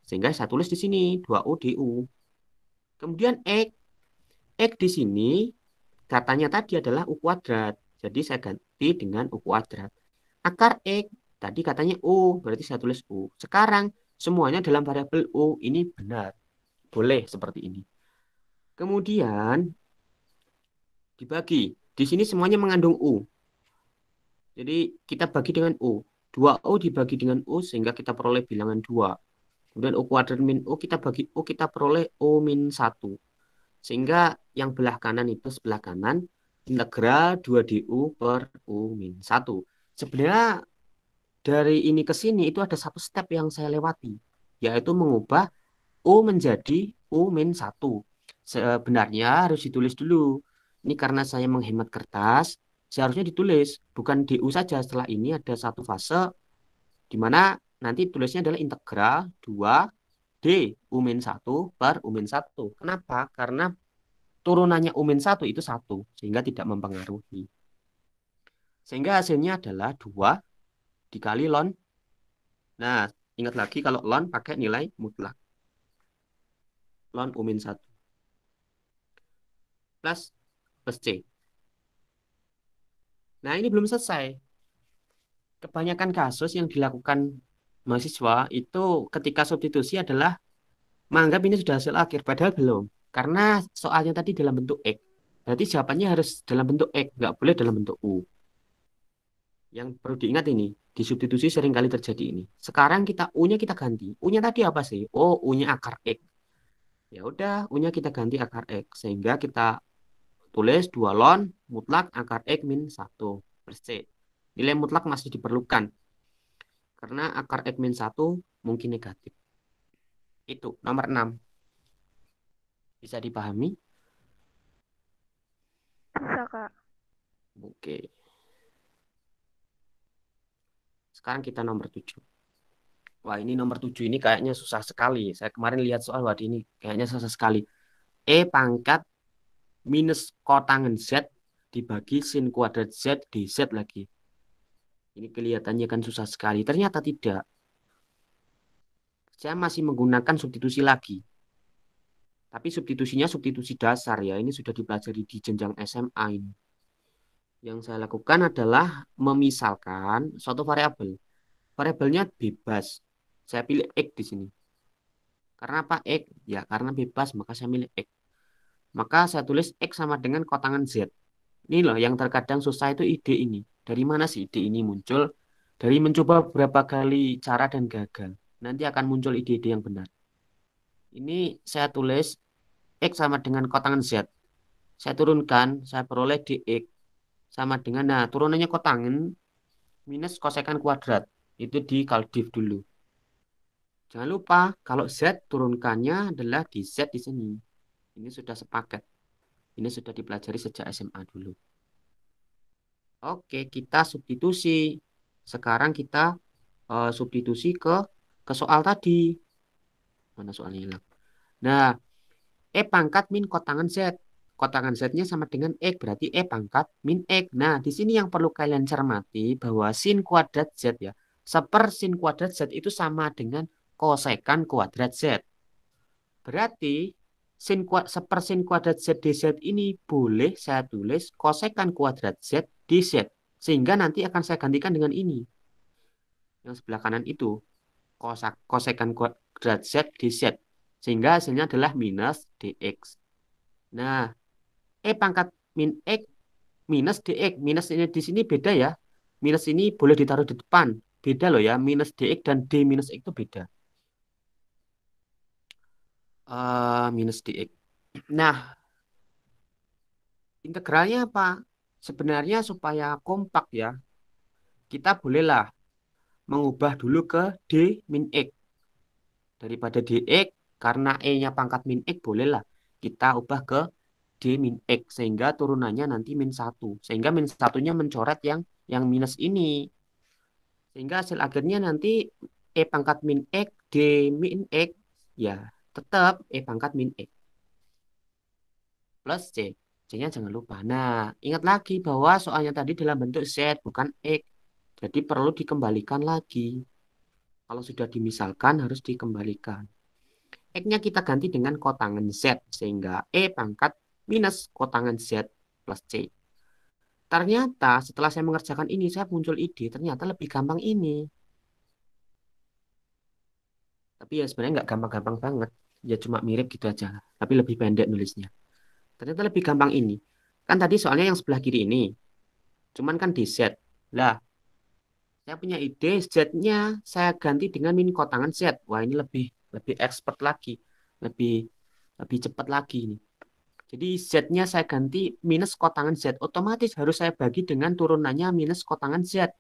Sehingga saya tulis di sini 2U DU. Kemudian X. X di sini katanya tadi adalah U kuadrat. Jadi saya ganti dengan U kuadrat. Akar X. Tadi katanya U. Berarti saya tulis U. Sekarang semuanya dalam variabel U. Ini benar. Boleh seperti ini. Kemudian dibagi. Di sini semuanya mengandung U. Jadi kita bagi dengan U. 2U dibagi dengan U sehingga kita peroleh bilangan 2. Kemudian U kuadrat min U kita bagi U kita peroleh U min 1. Sehingga yang belah kanan itu sebelah kanan integral 2DU per U min 1. Sebenarnya dari ini ke sini itu ada satu step yang saya lewati. Yaitu mengubah U menjadi U min 1. Sebenarnya harus ditulis dulu. Ini karena saya menghemat kertas, seharusnya ditulis. Bukan DU saja, setelah ini ada satu fase di mana nanti tulisnya adalah integral 2 D U min 1 per U min 1. Kenapa? Karena turunannya U min 1 itu 1, sehingga tidak mempengaruhi. Sehingga hasilnya adalah 2 dikali ln. Nah, ingat lagi kalau ln pakai nilai mutlak. Ln U min 1 plus C. Nah, ini belum selesai. Kebanyakan kasus yang dilakukan mahasiswa itu ketika substitusi adalah menganggap ini sudah hasil akhir, padahal belum. Karena soalnya tadi dalam bentuk X. Berarti jawabannya harus dalam bentuk X, nggak boleh dalam bentuk U. Yang perlu diingat ini, di substitusi seringkali terjadi ini. Sekarang kita U-nya kita ganti. U-nya tadi apa sih? Oh, U-nya akar X. Ya udah, U-nya kita ganti akar X. Sehingga kita tulis 2 ln mutlak akar X min 1 per C. Nilai mutlak masih diperlukan. Karena akar X min 1 mungkin negatif. Itu nomor 6. Bisa dipahami? Bisa, Kak. Oke. Sekarang kita nomor 7. Wah, ini nomor 7 ini kayaknya susah sekali. Saya kemarin lihat soal, wah ini kayaknya susah sekali. E pangkat minus kotangan Z dibagi sin kuadrat Z dz lagi. Ini kelihatannya kan susah sekali. Ternyata tidak. Saya masih menggunakan substitusi lagi. Tapi substitusinya substitusi dasar ya. Ini sudah dipelajari di jenjang SMA ini. Yang saya lakukan adalah memisalkan suatu variabel. Variabelnya bebas. Saya pilih X di sini. Karena apa X? Ya, karena bebas, maka saya pilih X. Maka saya tulis X sama dengan kotangan Z. Ini loh yang terkadang susah itu ide ini. Dari mana sih ide ini muncul? Dari mencoba beberapa kali cara dan gagal. Nanti akan muncul ide-ide yang benar. Ini saya tulis X sama dengan kotangan Z. Saya turunkan, saya peroleh dx sama dengan, nah turunannya kotangan minus kosekan kuadrat. Itu di kaldif dulu. Jangan lupa kalau Z turunkannya adalah di Z di sini. Ini sudah sepaket. Ini sudah dipelajari sejak SMA dulu. Oke, kita substitusi. Sekarang kita substitusi ke soal tadi. Mana soalnya hilang? Nah, E pangkat min kotangan Z. Kotangan Z-nya sama dengan X, berarti E pangkat min X. Nah, di sini yang perlu kalian cermati bahwa sin kuadrat Z ya. Seper sin kuadrat Z itu sama dengan kosekan kuadrat Z. Berarti seper sin kuadrat Z dz ini boleh saya tulis kosekan kuadrat Z dz. Sehingga nanti akan saya gantikan dengan ini. Yang sebelah kanan itu. Kosekan kuadrat Z dz. Sehingga hasilnya adalah minus dx. Nah, E pangkat min X minus dx. Minus ini di sini beda ya. Minus ini boleh ditaruh di depan. Beda loh ya. Minus dx dan d minus x itu beda. Minus dx. Nah, integralnya apa? Sebenarnya supaya kompak ya, kita bolehlah mengubah dulu ke d min x. Daripada dx, karena e-nya pangkat min x, bolehlah kita ubah ke d min x. Sehingga turunannya nanti min 1. Sehingga min 1-nya mencoret yang minus ini. Sehingga hasil akhirnya nanti e pangkat min x, d min x, ya tetap e pangkat min x. Plus C. C-nya jangan lupa. Nah, ingat lagi bahwa soalnya tadi dalam bentuk Z, bukan X. Jadi perlu dikembalikan lagi. Kalau sudah dimisalkan, harus dikembalikan. X-nya kita ganti dengan kotangan Z, sehingga E pangkat minus kotangan Z plus C. Ternyata setelah saya mengerjakan ini, saya muncul ide, ternyata lebih gampang ini. Tapi ya sebenarnya nggak gampang-gampang banget. Ya cuma mirip gitu aja. Tapi lebih pendek nulisnya. Ternyata lebih gampang ini. Kan tadi soalnya yang sebelah kiri ini. Cuman kan di Z. Lah, saya punya ide Z-nya saya ganti dengan min kotangan Z. Wah, ini lebih lebih expert lagi. Lebih lebih cepat lagi ini. Jadi Z-nya saya ganti minus kotangan Z. Otomatis harus saya bagi dengan turunannya minus kotangan Z.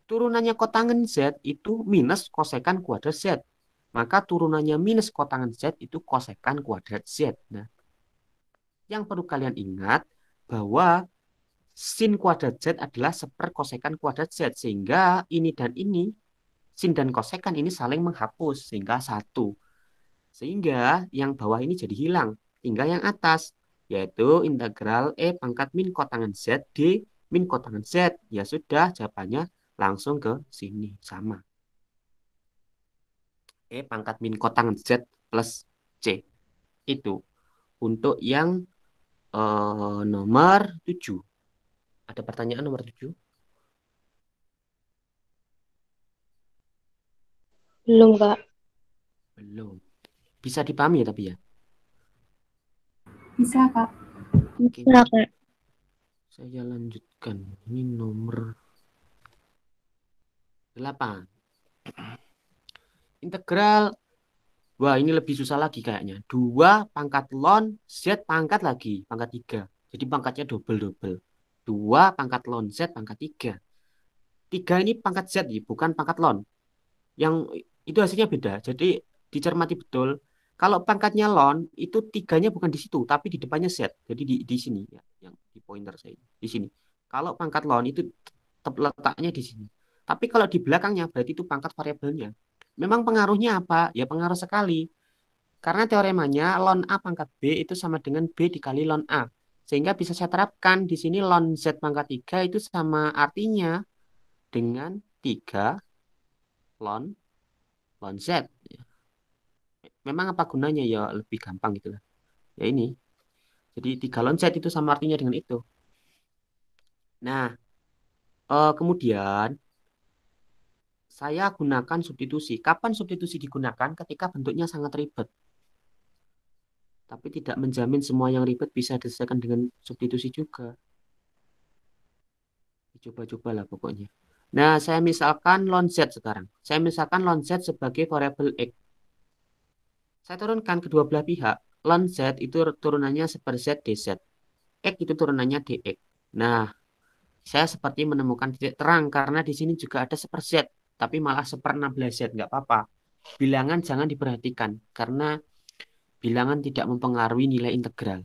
Turunannya kotangan Z itu minus kosekan kuadrat Z. Maka turunannya minus kotangan Z itu kosekan kuadrat Z. Nah, yang perlu kalian ingat bahwa sin kuadrat Z adalah seperkosekan kuadrat Z. Sehingga ini dan ini, sin dan kosekan ini saling menghapus. Sehingga satu. Sehingga yang bawah ini jadi hilang. Tinggal yang atas. Yaitu integral E pangkat min kotangan Z D min kotangan Z. Ya sudah, jawabannya langsung ke sini. Sama. E pangkat min kotangan Z plus C. Itu. Untuk yang nomor 7. Ada pertanyaan nomor 7? Belum, Kak. Belum. Bisa dipahami ya tapi ya? Bisa, Kak. Oke. Bisa, Kak. Saya lanjutkan. Ini nomor 8. Integral. Wah, ini lebih susah lagi kayaknya. 2 pangkat ln Z pangkat lagi. Pangkat 3. Jadi pangkatnya double-double. 2 pangkat ln Z pangkat 3. 3 ini pangkat Z ya, bukan pangkat ln. Yang itu hasilnya beda. Jadi dicermati betul. Kalau pangkatnya ln itu 3-nya bukan di situ, tapi di depannya Z. Jadi di sini ya, yang di pointer saya di sini. Kalau pangkat ln itu tetap letaknya di sini. Tapi kalau di belakangnya berarti itu pangkat variabelnya. Memang pengaruhnya apa? Ya pengaruh sekali. Karena teoremanya ln A pangkat B itu sama dengan B dikali ln A. Sehingga bisa saya terapkan di sini ln Z pangkat 3 itu sama artinya dengan 3 ln Z. Memang apa gunanya ya lebih gampang gitu lah. Ya ini. Jadi 3 ln Z itu sama artinya dengan itu. Nah, kemudian saya gunakan substitusi. Kapan substitusi digunakan? Ketika bentuknya sangat ribet. Tapi tidak menjamin semua yang ribet bisa diselesaikan dengan substitusi juga. Coba-coba lah pokoknya. Nah, saya misalkan ln Z sekarang. Saya misalkan ln Z sebagai variabel X. Saya turunkan kedua belah pihak. Ln Z itu turunannya seper Z dz. X itu turunannya dx. Nah, saya seperti menemukan titik terang karena di sini juga ada seper Z. Tapi malah seper 16Z. Nggak apa-apa. bilangan jangan diperhatikan karena bilangan tidak mempengaruhi nilai integral.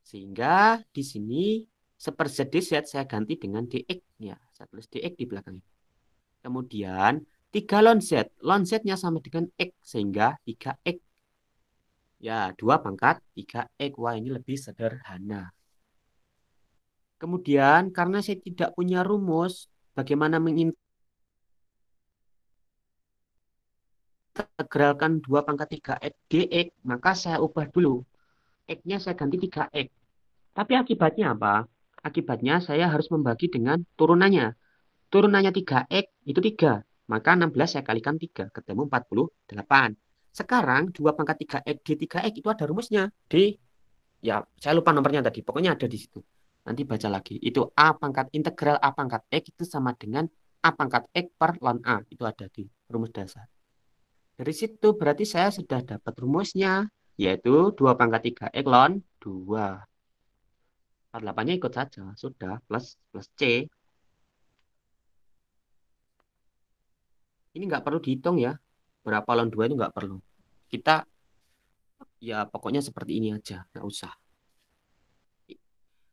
Sehingga di sini seper Z dz saya ganti dengan dx ya. Saya tulis dx di belakangnya. Kemudian 3 ln Z. Ln Z-nya sama dengan X sehingga 3X. Ya, 2 pangkat 3X. Wah, ini lebih sederhana. Kemudian karena saya tidak punya rumus bagaimana mengintegralkan 2 pangkat 3X dx, maka saya ubah dulu. X-nya saya ganti 3X. Tapi akibatnya apa? Akibatnya saya harus membagi dengan turunannya. Turunannya 3X itu 3. Maka 16 saya kalikan 3. Ketemu 48. Sekarang 2 pangkat 3X D3X itu ada rumusnya. Ya saya lupa nomornya tadi. Pokoknya ada di situ. Nanti baca lagi. Itu A pangkat integral A pangkat X itu sama dengan A pangkat X per ln A. Itu ada di rumus dasar. Dari situ berarti saya sudah dapat rumusnya. Yaitu 2 pangkat 3X ln 2. 48-nya ikut saja. Sudah plus C. Ini nggak perlu dihitung ya. Berapa ln 2 itu nggak perlu. Kita ya pokoknya seperti ini aja. Nggak usah.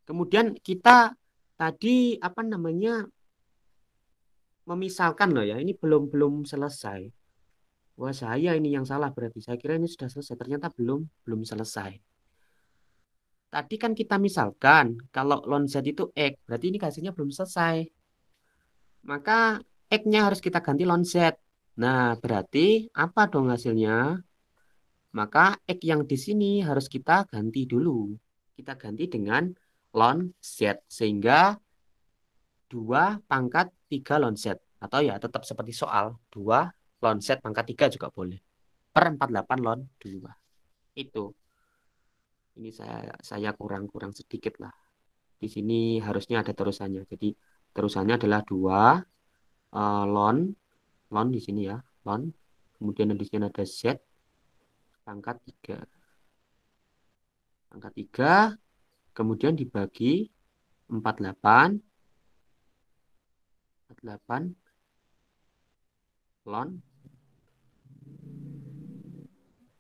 Kemudian kita tadi apa namanya memisalkan loh ya. Ini belum selesai. Wah saya ini yang salah berarti. Saya kira ini sudah selesai. Ternyata belum selesai. Tadi kan kita misalkan kalau ln Z itu X. Berarti ini hasilnya belum selesai. Maka X-nya harus kita ganti ln Z. Nah berarti apa dong hasilnya? Maka X yang di sini harus kita ganti dulu. Kita ganti dengan ln Z. Sehingga 2 pangkat 3 ln Z. Atau ya tetap seperti soal. 2 ln Z pangkat 3 juga boleh. Per 48 ln 2. Itu. Ini saya kurang sedikit lah. Di sini harusnya ada terusannya. Jadi terusannya adalah 2 ln di sini ya. Ln. Kemudian di sini ada Z pangkat 3. Pangkat 3. Kemudian dibagi 48 ln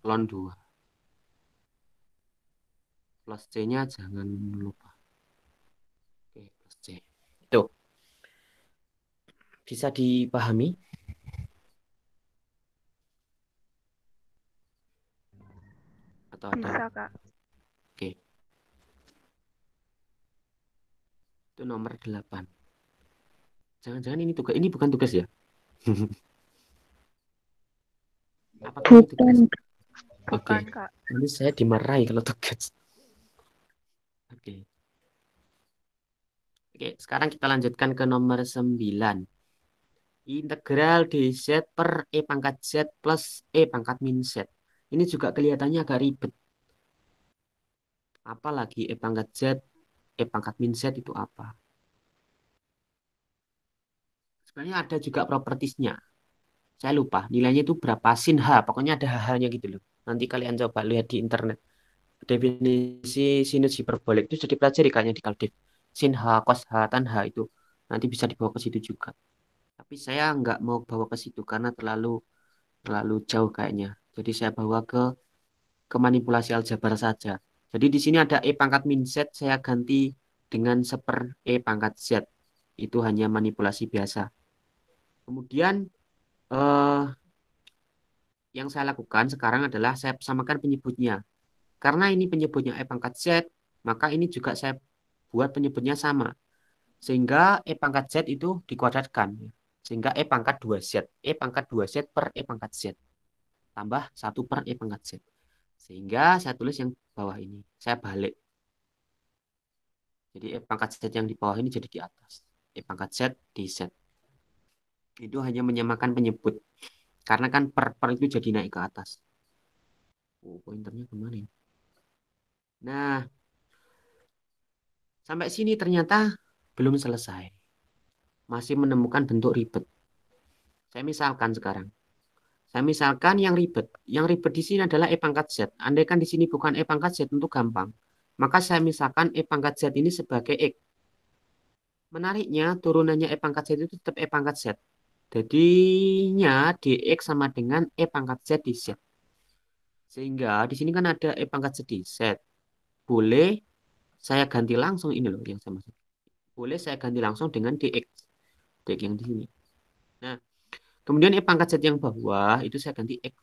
2. Plus C-nya jangan lupa. Oke, plus C. Itu bisa dipahami? Atau ada? Bisa, Kak. Oke. Itu nomor 8. Jangan-jangan ini tugas. Ini bukan tugas ya? Apakah ini tugas? Bukan. Oke. Bukan, Kak. Nanti saya dimarahi kalau tugas. Oke. Oke, sekarang kita lanjutkan ke nomor 9. Integral dz per e pangkat z plus e pangkat min z. Ini juga kelihatannya agak ribet. Apalagi e pangkat z, e pangkat min z itu apa? Sebenarnya ada juga propertisnya. Saya lupa, nilainya itu berapa sin H. Pokoknya ada H-nya gitu loh. Nanti kalian coba lihat di internet. Definisi sinus hiperbolik itu sudah dipelajari kayaknya di Kaldef. Sin H, cos H, tan H itu nanti bisa dibawa ke situ juga. Tapi saya nggak mau bawa ke situ karena terlalu jauh kayaknya. Jadi saya bawa ke manipulasi aljabar saja. Jadi di sini ada E pangkat min Z, saya ganti dengan seper E pangkat Z. Itu hanya manipulasi biasa. Kemudian yang saya lakukan sekarang adalah saya samakan penyebutnya. Karena ini penyebutnya E pangkat Z, maka ini juga saya buat penyebutnya sama. Sehingga E pangkat Z itu dikuadratkan. Sehingga E pangkat 2Z. E pangkat 2Z per E pangkat Z. Tambah 1 per E pangkat Z. Sehingga saya tulis yang bawah ini. Saya balik. Jadi E pangkat Z yang di bawah ini jadi di atas. E pangkat Z di Z. Itu hanya menyamakan penyebut. Karena kan per itu jadi naik ke atas. Oh, pointernya kemana ini? Nah, sampai sini ternyata belum selesai. Masih menemukan bentuk ribet. Saya misalkan sekarang. Saya misalkan yang ribet. Yang ribet di sini adalah E pangkat Z. Andaikan di sini bukan E pangkat Z untuk gampang. Maka saya misalkan E pangkat Z ini sebagai X. Menariknya, turunannya E pangkat Z itu tetap E pangkat Z. Jadinya dx sama dengan e pangkat z di z. Sehingga di sini kan ada e pangkat z di z. Boleh saya ganti langsung ini loh yang saya maksud. Boleh saya ganti langsung dengan dx. Dx yang di sini. Nah, kemudian e pangkat z yang bawah itu saya ganti x.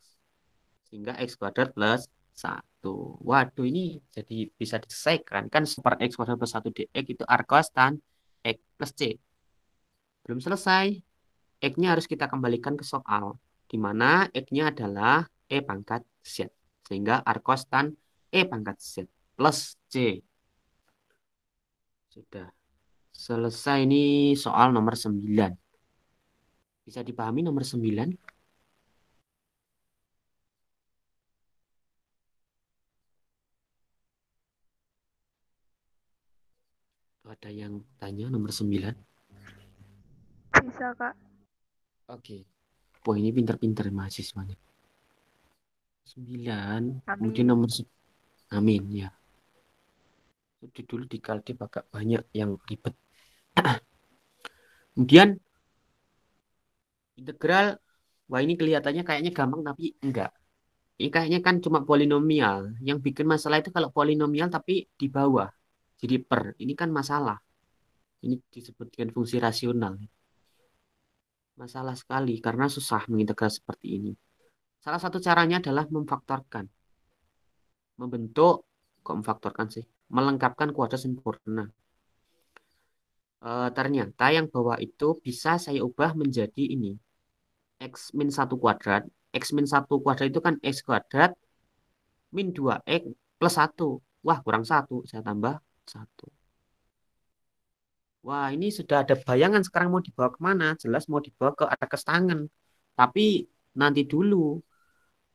Sehingga x kuadrat plus 1. Waduh, ini jadi bisa diselesaikan. Kan super x kuadrat plus 1 dx itu arkos tan x plus c. Belum selesai. X-nya harus kita kembalikan ke soal. Di mana X-nya adalah E pangkat Z. Sehingga arkos tan E pangkat Z plus C. Sudah selesai ini soal nomor 9. Bisa dipahami nomor 9? Ada yang tanya nomor 9? Bisa, Kak. Oke. Wah, ini pinter-pinter mahasiswanya. 9. Kemudian Amin. nomor Amin ya. Jadi dulu di Kaltib agak banyak yang ribet. Kemudian integral. Wah, ini kelihatannya kayaknya gampang tapi enggak. Ini kayaknya kan cuma polinomial. Yang bikin masalah itu kalau polinomial tapi di bawah. Jadi per. Ini kan masalah. Ini disebut dengan fungsi rasional. Masalah sekali karena susah mengintegrasi seperti ini. Salah satu caranya adalah memfaktorkan. Membentuk, kok memfaktorkan sih? Melengkapkan kuadrat sempurna. Ternyata yang bawah itu bisa saya ubah menjadi ini. X min 1 kuadrat. X min 1 kuadrat itu kan X kuadrat min 2X plus 1. Wah, kurang 1. Saya tambah 1. Wah, ini sudah ada bayangan sekarang mau dibawa kemana? Jelas mau dibawa ke arkes tangan. Tapi nanti dulu.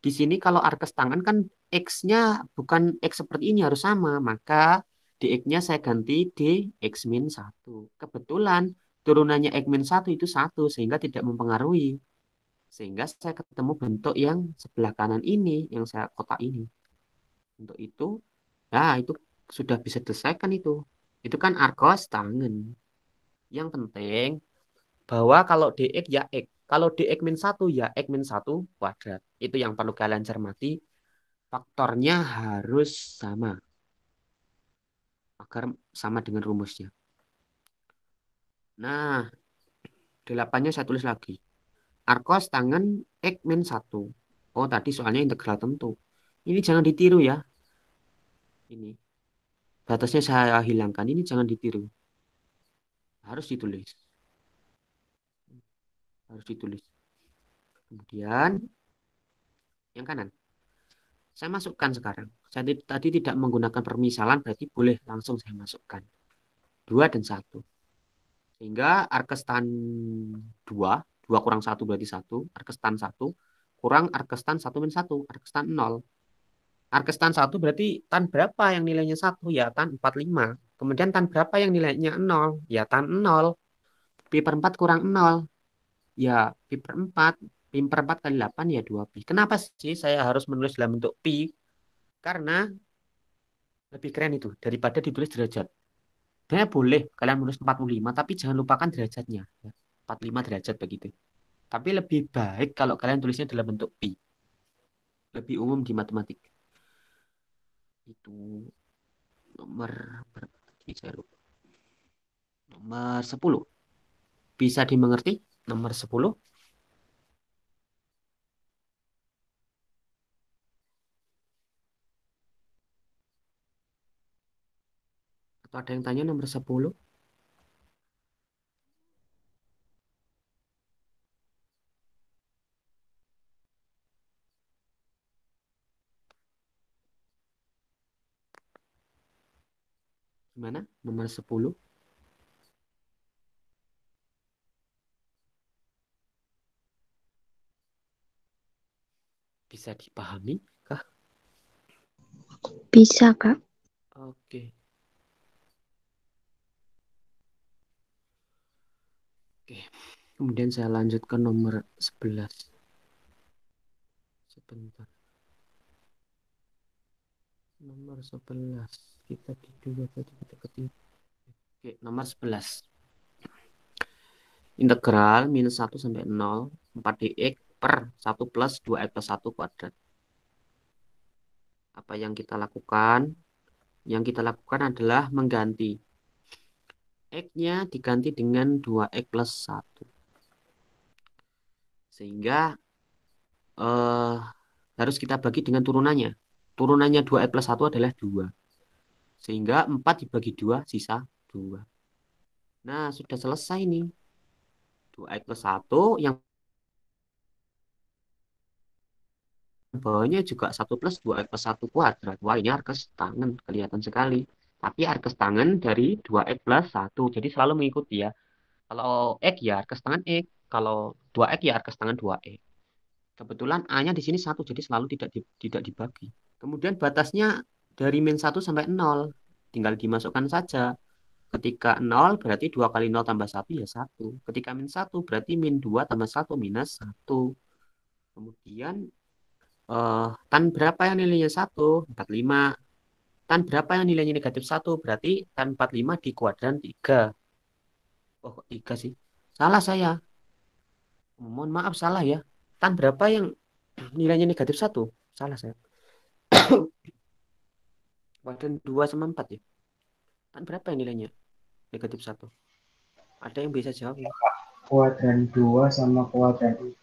Di sini kalau arkes tangan kan X-nya bukan X seperti ini harus sama. Maka dx-nya saya ganti d X min 1. Kebetulan turunannya X min 1 itu 1 sehingga tidak mempengaruhi. Sehingga saya ketemu bentuk yang sebelah kanan ini, yang saya kotak ini. Untuk itu, nah itu sudah bisa diselesaikan itu. Itu kan arkos tangan. Yang penting bahwa kalau dx ya x. Kalau dx min 1 ya x min 1 kuadrat. Itu yang perlu kalian cermati. Faktornya harus sama. Agar sama dengan rumusnya. Nah, delapannya saya tulis lagi. Arkos tangan x min 1. Oh, tadi soalnya integral tentu. Ini jangan ditiru ya. Ini. Batasnya saya hilangkan. Ini jangan ditiru. Harus ditulis. Harus ditulis. Kemudian yang kanan. Saya masukkan sekarang. Saya tadi tidak menggunakan permisalan, berarti boleh langsung saya masukkan. 2 dan 1. Sehingga arkestan 2, 2 kurang 1 berarti 1. Arkestan 1 kurang arkestan 1 min 1. Arkestan 0. Arkestan 1 berarti tan berapa yang nilainya 1? Ya tan 45. Kemudian tan berapa yang nilainya 0? Ya tan 0. Pi per 4 kurang 0. Ya pi per 4. Pi per 4 kali 8 ya 2 pi. Kenapa sih saya harus menulis dalam bentuk pi? Karena lebih keren itu daripada ditulis derajat. Sebenarnya boleh kalian menulis 45, tapi jangan lupakan derajatnya. Ya. 45 derajat begitu. Tapi lebih baik kalau kalian tulisnya dalam bentuk pi. Lebih umum di matematik. Itu nomor berapa tadi saya lupa. Nomor 10. Bisa dimengerti? Nomor 10. Atau ada yang tanya nomor 10? Gimana? Nomor 10? Bisa dipahami kah? Bisa, Kak. Oke. Oke. Kemudian saya lanjut ke nomor 11. Sebentar. Nomor 11. Kita di dua tadi kita ketiga. Oke, nomor 11. Integral minus 1 sampai 0, 4 dx per 1 plus 2x plus 1 kuadrat. Apa yang kita lakukan? Yang kita lakukan adalah mengganti. X-nya diganti dengan 2x plus 1. Sehingga eh, harus kita bagi dengan turunannya. Turunannya 2x plus 1 adalah 2. Sehingga 4 dibagi 2, sisa 2. Nah, sudah selesai nih. 2x plus 1 yang bawahnya juga 1 plus 2x plus 1 kuadrat. Wah, ini arcus tangen. Kelihatan sekali. Tapi arcus tangen dari 2x plus 1. Jadi selalu mengikuti ya. Kalau X ya arcus tangen X. Kalau 2x ya arcus tangen 2x. Kebetulan A-nya di sini 1, jadi selalu tidak dibagi. Kemudian batasnya dari min 1 sampai 0. Tinggal dimasukkan saja. Ketika 0 berarti 2 kali 0 tambah 1 ya 1. Ketika min 1 berarti min 2 tambah 1 minus 1. Kemudian tan berapa yang nilainya 1? 45. Tan berapa yang nilainya negatif 1? Berarti tan 45 di kuadran 3. Oh, kok 3 sih? Salah saya. Mohon maaf, salah ya. Tan berapa yang nilainya negatif 1? Salah saya. Kuadran 2 sama 4 ya. Tan berapa yang nilainya negatif 1? Ada yang bisa jawab ya? Kuadran 2 sama kuadran 4.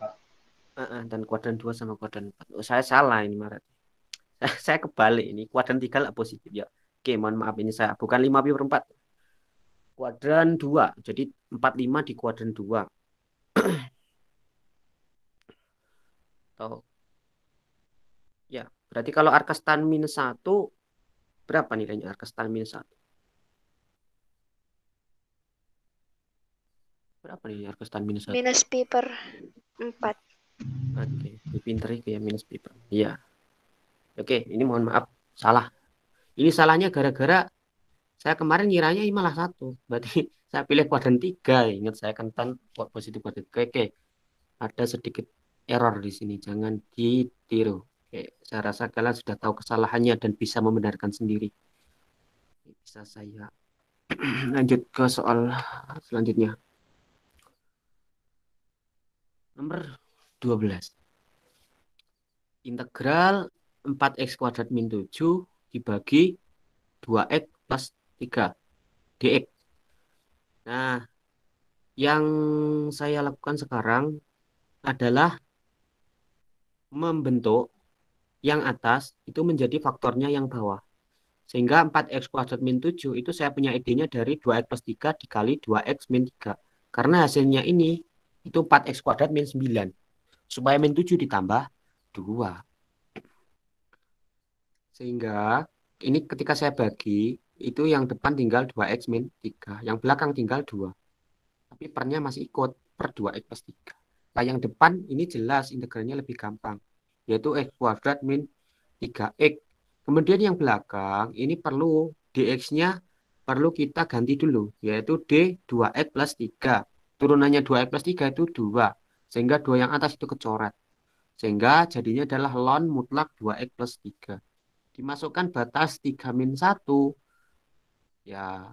Dan kuadran 2 sama kuadran 4. Oh, saya salah ini, Maret. Saya kebalik ini. Kuadran 3 lah positif ya. Oke, mohon maaf ini saya. Bukan 5/4. Kuadran 2. Jadi 45 di kuadran 2. Atau ya, berarti kalau arcus tan minus 1 berapa nilainya arcus tan minus 1? Berapa nih arcus tan minus 1? Minus pi per 4. Oke, pinter itu ya minus pi. Iya. Oke, ini mohon maaf salah. Ini salahnya gara-gara saya kemarin ngiranya ini malah 1. Berarti saya pilih kuadran 3. Ingat saya kan tan positif kuadran. Oke. Ada sedikit error di sini. Jangan ditiru. Oke, saya rasa kalian sudah tahu kesalahannya dan bisa membenarkan sendiri. Bisa saya lanjut ke soal selanjutnya. Nomor 12. Integral 4x kuadrat min 7 dibagi 2x plus 3 dx. Nah, yang saya lakukan sekarang adalah membentuk yang atas itu menjadi faktornya yang bawah. Sehingga 4x kuadrat min 7 itu saya punya idenya dari 2x plus 3 dikali 2x min 3. Karena hasilnya ini itu 4x kuadrat min 9. Supaya min 7 ditambah 2. Sehingga ini ketika saya bagi, itu yang depan tinggal 2x min 3. Yang belakang tinggal 2. Tapi pernya masih ikut per 2x plus 3. Nah, yang depan ini jelas integralnya lebih gampang. Yaitu x kuadrat min 3x. Kemudian yang belakang ini perlu dx-nya perlu kita ganti dulu. Yaitu d 2x plus 3. Turunannya 2x plus 3 itu 2. Sehingga 2 yang atas itu kecoret. Sehingga jadinya adalah ln mutlak 2x plus 3. Dimasukkan batas 3 min 1. Ya,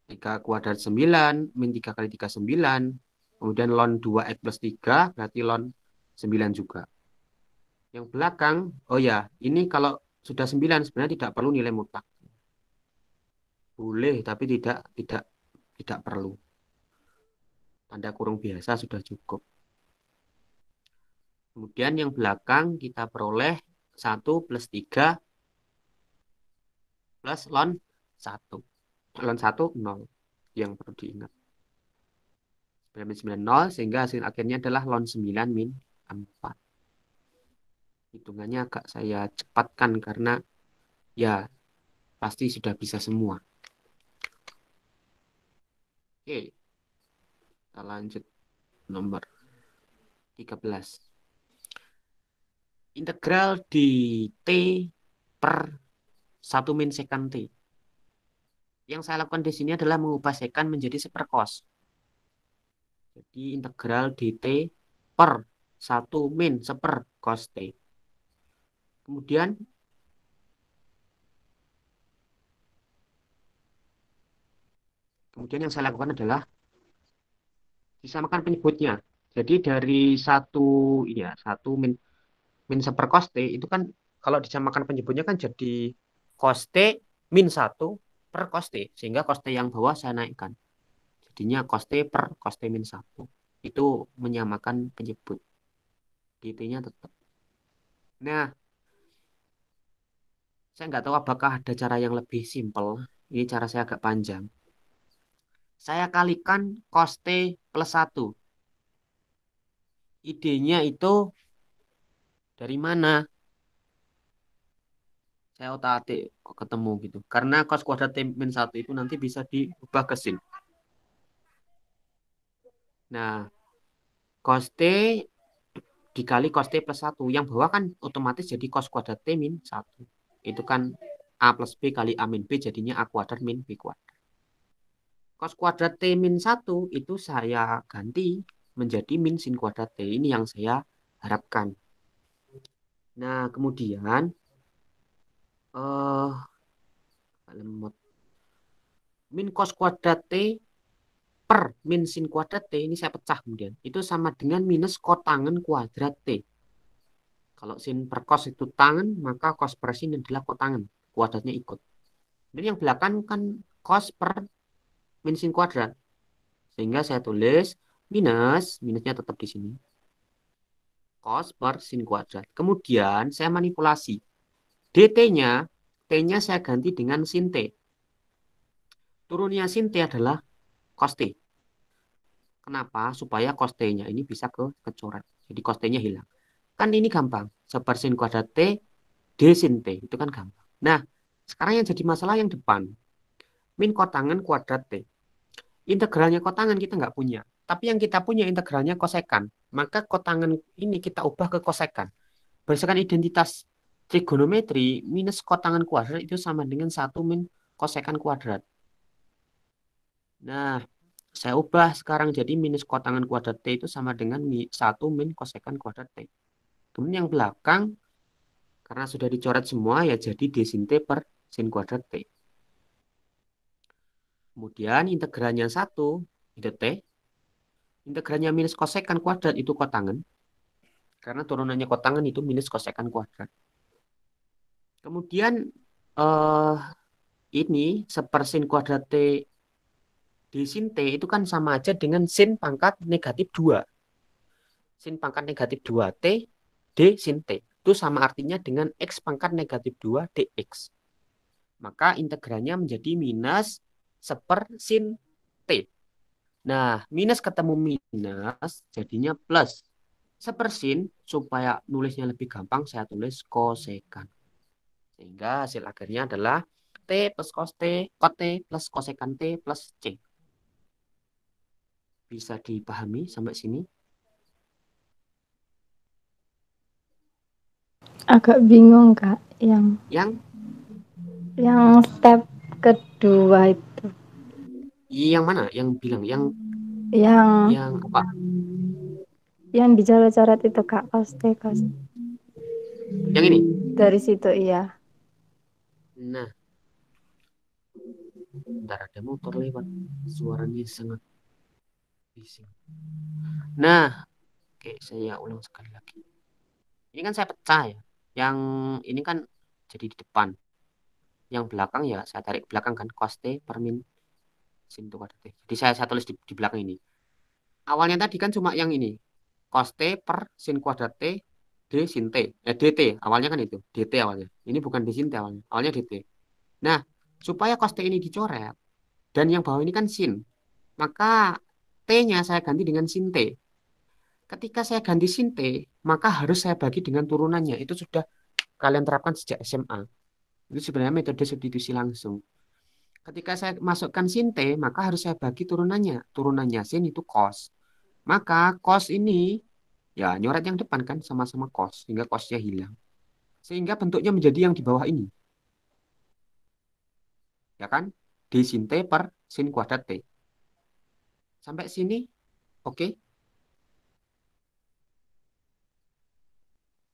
3 kuadrat 9, min 3 kali 3 9. Kemudian ln 2x plus 3, berarti ln 9 juga. Yang belakang, oh ya, ini kalau sudah 9 sebenarnya tidak perlu nilai mutlak. Boleh, tapi tidak perlu. Tanda kurung biasa sudah cukup. Kemudian yang belakang kita peroleh 1 plus 3 plus ln 1. Ln 1, 0. Yang perlu diingat. 9 min 9, 0. Sehingga hasil akhirnya adalah ln 9 min 4. Hitungannya agak saya cepatkan karena ya pasti sudah bisa semua. Oke, kita lanjut nomor 13. Integral di T per 1 min sekant T. Yang saya lakukan di sini adalah mengubah sekant menjadi seperkos. Jadi integral dt per 1 min seper cos T. Kemudian yang saya lakukan adalah disamakan penyebutnya. Jadi dari satu ya satu min min seper cos T itu kan kalau disamakan penyebutnya kan jadi cos T min satu per cos T. Sehingga cos T yang bawah saya naikkan. Jadinya cos T per cos T min satu. Itu menyamakan penyebut. GT-nya tetap. Nah, saya nggak tahu apakah ada cara yang lebih simpel. Ini cara saya agak panjang. Saya kalikan cos T plus satu. Idenya itu dari mana? Saya otak-atik kok ketemu gitu. Karena cos kuadrat T min 1 itu nanti bisa diubah ke sin. Nah, cos T dikali cos T plus 1. Yang bawah kan otomatis jadi cos kuadrat T min 1. Itu kan A plus B kali A min B jadinya A kuadrat min B kuadrat. Cos kuadrat T min 1 itu saya ganti menjadi min sin kuadrat T. Ini yang saya harapkan. Nah, kemudian eh lemot min cos kuadrat T per min sin kuadrat T ini saya pecah kemudian. Itu sama dengan minus kotangen kuadrat T. Kalau sin per cos itu tangen, maka cos per sin adalah kotangen. Kuadratnya ikut. Dan yang belakang kan cos per min sin kuadrat. Sehingga saya tulis minusnya tetap di sini. Cos per sin kuadrat. Kemudian saya manipulasi. DT-nya, T-nya saya ganti dengan sin T. Turunnya sin T adalah cos T. Kenapa? Supaya cos T-nya ini bisa kecoret. Jadi cos T-nya hilang. Kan ini gampang. Sepersin kuadrat T, D sin T. Itu kan gampang. Nah, sekarang yang jadi masalah yang depan. Min kotangen kuadrat T. Integralnya kotangen kita nggak punya. Tapi yang kita punya integralnya kosekan. Maka kotangen ini kita ubah ke kosekan. Berdasarkan identitas trigonometri, minus kotangen kuadrat itu sama dengan 1 min kosekan kuadrat. Nah, saya ubah sekarang jadi minus kotangen kuadrat T itu sama dengan 1 min kosekan kuadrat T. Kemudian yang belakang, karena sudah dicoret semua, ya jadi D sin T per sin kuadrat T. Kemudian integralnya 1, itu T. Integralnya minus kosekan kuadrat itu kotangen. Karena turunannya kotangen itu minus kosekan kuadrat. Kemudian eh ini sepersin kuadrat T D sin T itu kan sama aja dengan sin pangkat negatif 2. Sin pangkat negatif 2T D sin T. Itu sama artinya dengan X pangkat negatif 2 dx. Maka integralnya menjadi minus seper sin T. Nah, minus ketemu minus jadinya plus. Sepersin, supaya nulisnya lebih gampang, saya tulis kosekan. Sehingga hasil akhirnya adalah T plus cos T, cot T plus kosekan T plus C. Bisa dipahami sampai sini? Agak bingung Kak, Yang yang step kedua itu, yang mana? Yang bilang yang yang apa? yang dicoret-coret itu Kak, koste. Yang ini. Dari situ iya. Nah, bentar ada motor lewat. Suaranya sangat bising. Nah, oke, saya ulang sekali lagi. Ini kan saya pecah ya. Yang ini kan jadi di depan. Yang belakang ya saya tarik ke belakang kan cos T per min sin kuadrat T. Jadi saya tulis di belakang ini. Awalnya tadi kan cuma yang ini. Cos T per sin kuadrat T D sin T. DT awalnya kan itu. DT awalnya. Ini bukan D sin T awalnya. Awalnya DT. Nah, supaya cos T ini dicoret dan yang bawah ini kan sin. Maka T-nya saya ganti dengan sin T. Ketika saya ganti sin T, maka harus saya bagi dengan turunannya. Itu sudah kalian terapkan sejak SMA. Itu sebenarnya metode substitusi langsung. Ketika saya masukkan sin T, maka harus saya bagi turunannya. Turunannya sin itu cos. Maka cos ini, ya nyoret yang depan kan sama-sama cos. Sehingga cosnya hilang. Sehingga bentuknya menjadi yang di bawah ini. Ya kan? D sin T per sin kuadrat T. Sampai sini, oke?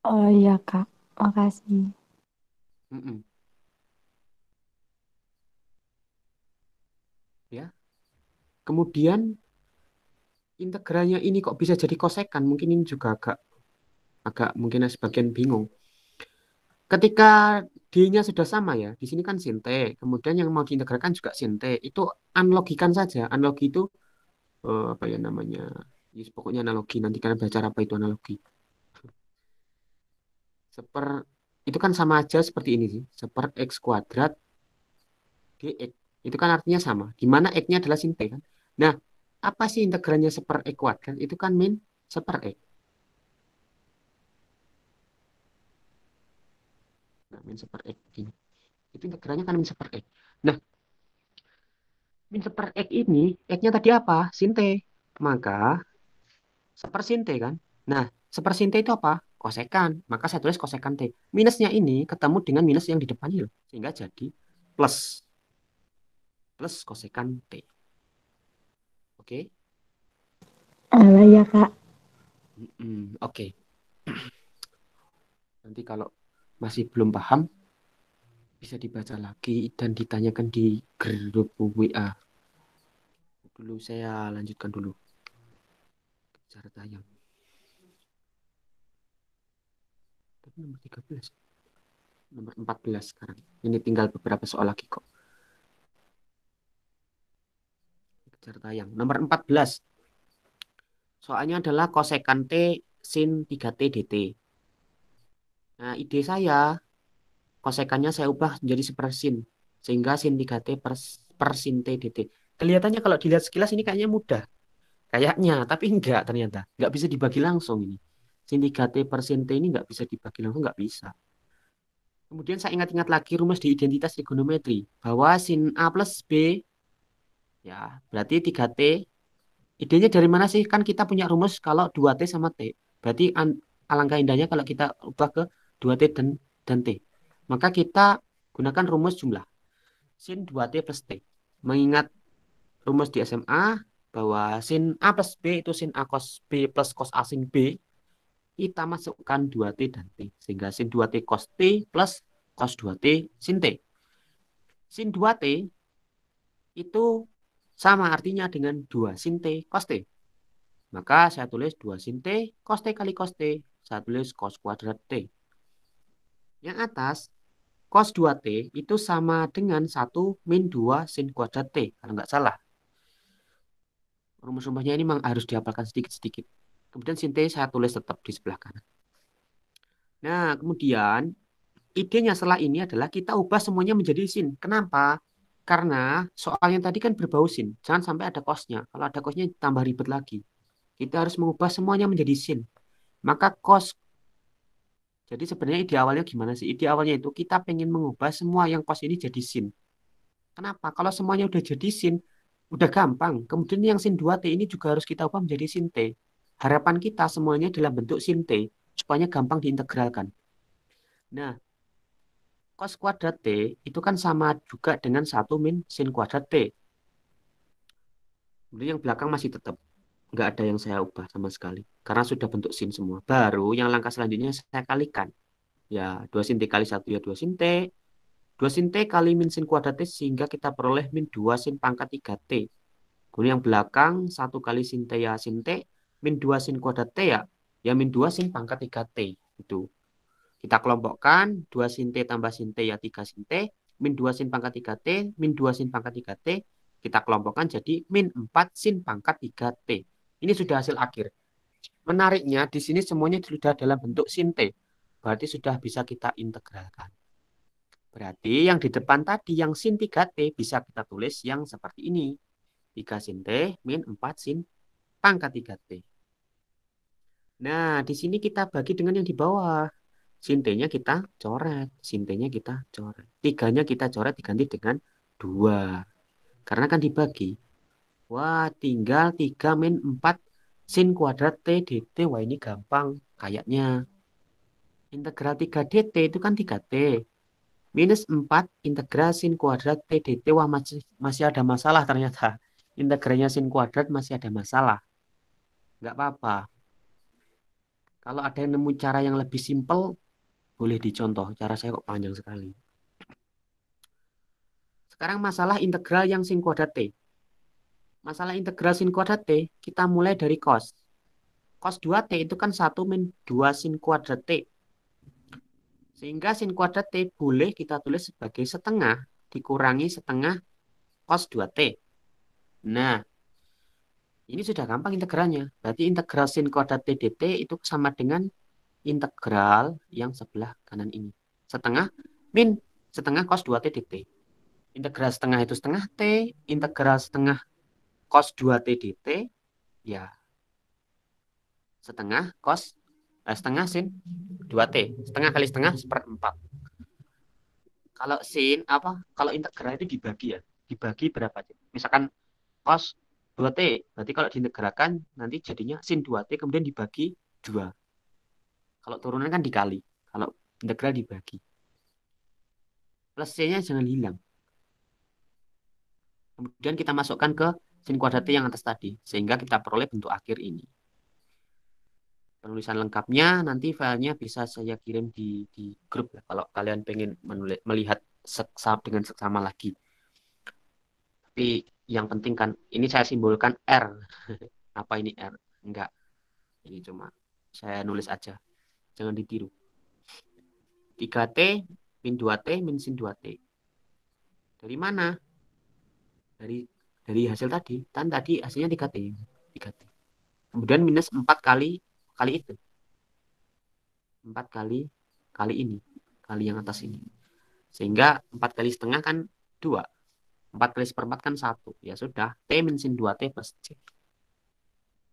Oh iya Kak, makasih. Mm-mm. Ya. Kemudian integralnya ini kok bisa jadi kosekan? Mungkin ini juga agak mungkin sebagian bingung. Ketika D-nya sudah sama ya, di sini kan sin T, kemudian yang mau diintegralkan juga sin T. Itu analogikan saja. Analogi itu apa ya namanya? Ya, pokoknya analogi. Nanti kalian belajar apa itu analogi. Seper itu kan sama aja seperti ini sih. Seper X kuadrat dx. Itu kan artinya sama. Di mana X-nya adalah sin T kan. Nah, apa sih integralnya seper X kuadrat? Itu kan min seper X. Nah, min seper X ini. Itu integralnya kan min seper X. Nah, min seper X ini, X-nya tadi apa? Sin T. Maka, seper sin T kan? Nah, seper sin T itu apa? Kosekan. Maka saya tulis kosekan T. Minusnya ini ketemu dengan minus yang di depannya loh. Sehingga jadi plus. Plus kosekan T. Oke? Alah ya Kak. Oke. Nanti kalau masih belum paham, bisa dibaca lagi dan ditanyakan di grup WA. Dulu saya lanjutkan dulu cara tayang. Tapi nomor 13. Nomor 14 sekarang. Ini tinggal beberapa soal lagi kok. Cara tayang. Nomor 14. Soalnya adalah kosekan T sin 3T dt. Nah, ide saya, kosekannya saya ubah menjadi sepersin. Sehingga sin 3T per sin T dt. Kelihatannya kalau dilihat sekilas ini kayaknya mudah. Kayaknya, tapi enggak ternyata. Enggak bisa dibagi langsung ini. Sin 3T per sin T ini enggak bisa dibagi langsung, enggak bisa. Kemudian saya ingat-ingat lagi rumus di identitas trigonometri. Bahwa sin A plus B, ya berarti 3T. Idenya dari mana sih? Kan kita punya rumus kalau 2T sama T. Berarti alangkah indahnya kalau kita ubah ke 2T dan T. Maka kita gunakan rumus jumlah. Sin 2T plus T. Mengingat rumus di SMA bahwa sin A plus B itu sin A cos B plus cos A sin B. Kita masukkan 2T dan T. Sehingga sin 2T cos T plus cos 2T sin T. Sin 2T itu sama artinya dengan 2 sin T cos T. Maka saya tulis 2 sin T, cos T kali cos T. Saya tulis cos kuadrat T. Yang atas, cos 2T itu sama dengan 1 min 2 sin kuadrat T. Kalau nggak salah. Rumus-rumusnya ini memang harus dihafalkan sedikit-sedikit. Kemudian sin T saya tulis tetap di sebelah kanan. Nah, kemudian idenya setelah ini adalah kita ubah semuanya menjadi sin. Kenapa? Karena soalnya tadi kan berbau sin. Jangan sampai ada cosnya. Kalau ada cosnya tambah ribet lagi. Kita harus mengubah semuanya menjadi sin. Maka cos. Jadi sebenarnya ide awalnya gimana sih? Ide awalnya itu kita pengen mengubah semua yang cos ini jadi sin. Kenapa? Kalau semuanya udah jadi sin, udah gampang. Kemudian yang sin 2T ini juga harus kita ubah menjadi sin T. Harapan kita semuanya dalam bentuk sin T, supaya gampang diintegralkan. Nah, cos kuadrat T itu kan sama juga dengan 1 min sin kuadrat T. Kemudian yang belakang masih tetap. Nggak ada yang saya ubah sama sekali. Karena sudah bentuk sin semua. Baru yang langkah selanjutnya saya kalikan. Ya, 2 sin T kali 1 ya 2 sin T. 2 sin T kali min sin kuadrat T sehingga kita peroleh min 2 sin pangkat 3T. Kemudian yang belakang 1 kali sin T ya sin T. Min 2 sin kuadrat T ya. Ya min 2 sin pangkat 3T. Itu. Kita kelompokkan 2 sin T tambah sin T ya 3 sin T. Min 2 sin pangkat 3T. Min 2 sin pangkat 3T. Kita kelompokkan jadi min 4 sin pangkat 3T. Ini sudah hasil akhir. Menariknya di sini semuanya sudah dalam bentuk sin T. Berarti sudah bisa kita integralkan. Berarti yang di depan tadi yang sin 3T bisa kita tulis yang seperti ini. 3 sin T min 4 sin pangkat 3T. Nah, di sini kita bagi dengan yang di bawah. Sin T-nya kita coret. Sin T-nya kita coret. 3-nya kita coret diganti dengan 2. Karena kan dibagi. Wah, tinggal 3 min 4 sin kuadrat T dt. Wah, ini gampang. Kayaknya. Integral 3 dt itu kan 3T. Minus 4 integral sin kuadrat T dt. Wah, masih ada masalah ternyata. Integralnya sin kuadrat masih ada masalah. Nggak apa-apa. Kalau ada yang nemu cara yang lebih simpel, boleh dicontoh. Cara saya kok panjang sekali. Sekarang masalah integral yang sin kuadrat T. Masalah integral sin kuadrat T, kita mulai dari cos. Cos 2T itu kan 1 min 2 sin kuadrat T. Sehingga sin kuadrat T boleh kita tulis sebagai setengah dikurangi setengah cos 2T. Nah, ini sudah gampang integralnya. Berarti integral sin kuadrat T dt itu sama dengan integral yang sebelah kanan ini. Setengah min setengah cos 2T dt. Integral setengah itu setengah T. Integral setengah cos 2T dt. Ya, setengah cos setengah sin 2T. Setengah kali setengah seperempat. Kalau sin apa? Kalau integral itu dibagi ya. Dibagi berapa? Misalkan cos 2T. Berarti kalau diintegralkan nanti jadinya sin 2T kemudian dibagi 2. Kalau turunan kan dikali. Kalau integral dibagi. Plus C-nya jangan hilang. Kemudian kita masukkan ke sin kuadrat T yang atas tadi. Sehingga kita peroleh bentuk akhir ini. Penulisan lengkapnya nanti filenya bisa saya kirim di grup ya. Kalau kalian pengen melihat dengan seksama lagi. Tapi yang penting kan ini saya simbolkan R. Apa ini R? Enggak. Ini cuma saya nulis aja. Jangan ditiru. 3T min 2T min sin 2T. Dari mana? Dari hasil tadi. Kan tadi hasilnya 3T. 3T. Kemudian minus 4 kali itu. 4 kali ini. Kali yang atas ini. Sehingga 4 kali setengah kan 2. 4 kali seperempat kan 1. Ya sudah. T min sin 2T plus C.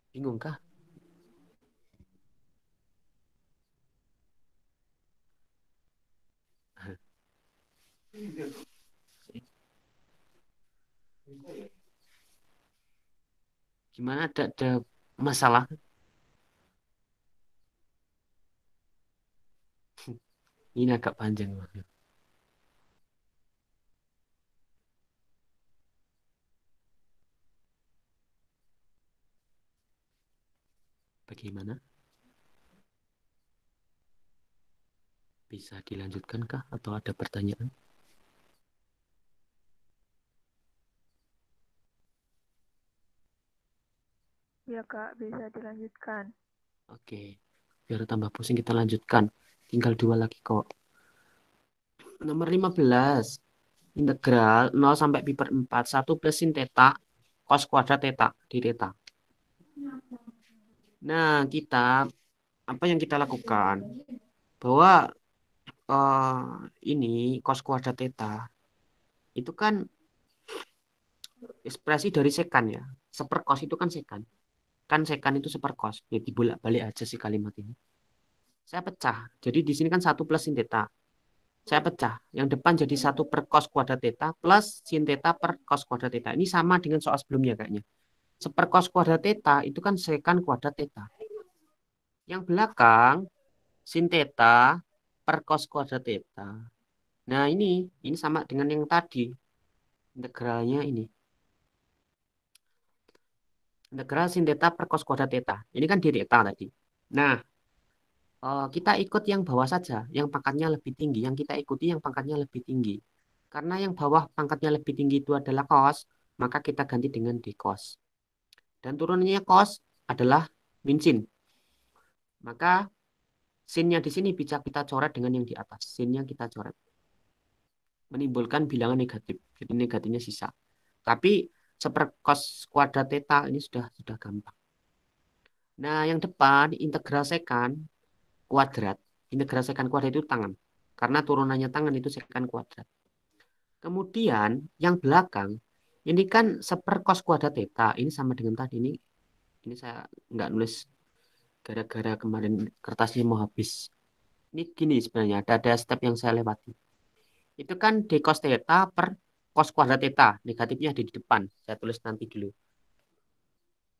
Bingung kah? Gimana, ada masalah? Ini agak panjang. Bagaimana? Bisa dilanjutkan kah? Atau ada pertanyaan? Ya Kak, bisa dilanjutkan. Oke. Biar tambah pusing kita lanjutkan. Tinggal 2 lagi kok. Nomor 15. Integral 0 sampai pi per 4. 1 plus sin theta cos kuadrat theta di theta. Nah, apa yang kita lakukan? Bahwa ini cos kuadrat theta itu kan ekspresi dari sekan ya. Seperkos itu kan sekan. Kan sekan itu seperkos. Ya dibolak-balik aja sih kalimat ini. Saya pecah. Jadi di sini kan 1 plus sin theta. Saya pecah. Yang depan jadi 1 per cos kuadrat theta plus sin theta per cos kuadrat theta. Ini sama dengan soal sebelumnya kayaknya. Seperkos kuadrat theta itu kan sekan kuadrat theta. Yang belakang sin theta per cos kuadrat theta. Nah, ini sama dengan yang tadi. Integralnya ini. Integral sin theta per cos kuadrat theta. Ini kan di theta tadi. Nah, kita ikut yang bawah saja, yang pangkatnya lebih tinggi. Yang kita ikuti yang pangkatnya lebih tinggi. Karena yang bawah pangkatnya lebih tinggi itu adalah cos, maka kita ganti dengan d cos. Dan turunannya cos adalah min sin. Maka sinnya di sini bisa kita coret dengan yang di atas. Sinnya kita coret. Menimbulkan bilangan negatif. Jadi negatifnya sisa. Tapi seperkos kuadrat theta ini sudah gampang. Nah, yang depan integral sekan kuadrat. Integral sekan kuadrat itu tangan. Karena turunannya tangan itu sekan kuadrat. Kemudian yang belakang ini kan seperkos kuadrat theta. Ini sama dengan tadi ini saya nggak nulis gara-gara kemarin kertasnya mau habis. Ini gini sebenarnya ada step yang saya lewati. Itu kan d cos theta per cos kuadrat theta. Negatifnya ada di depan. Saya tulis nanti dulu.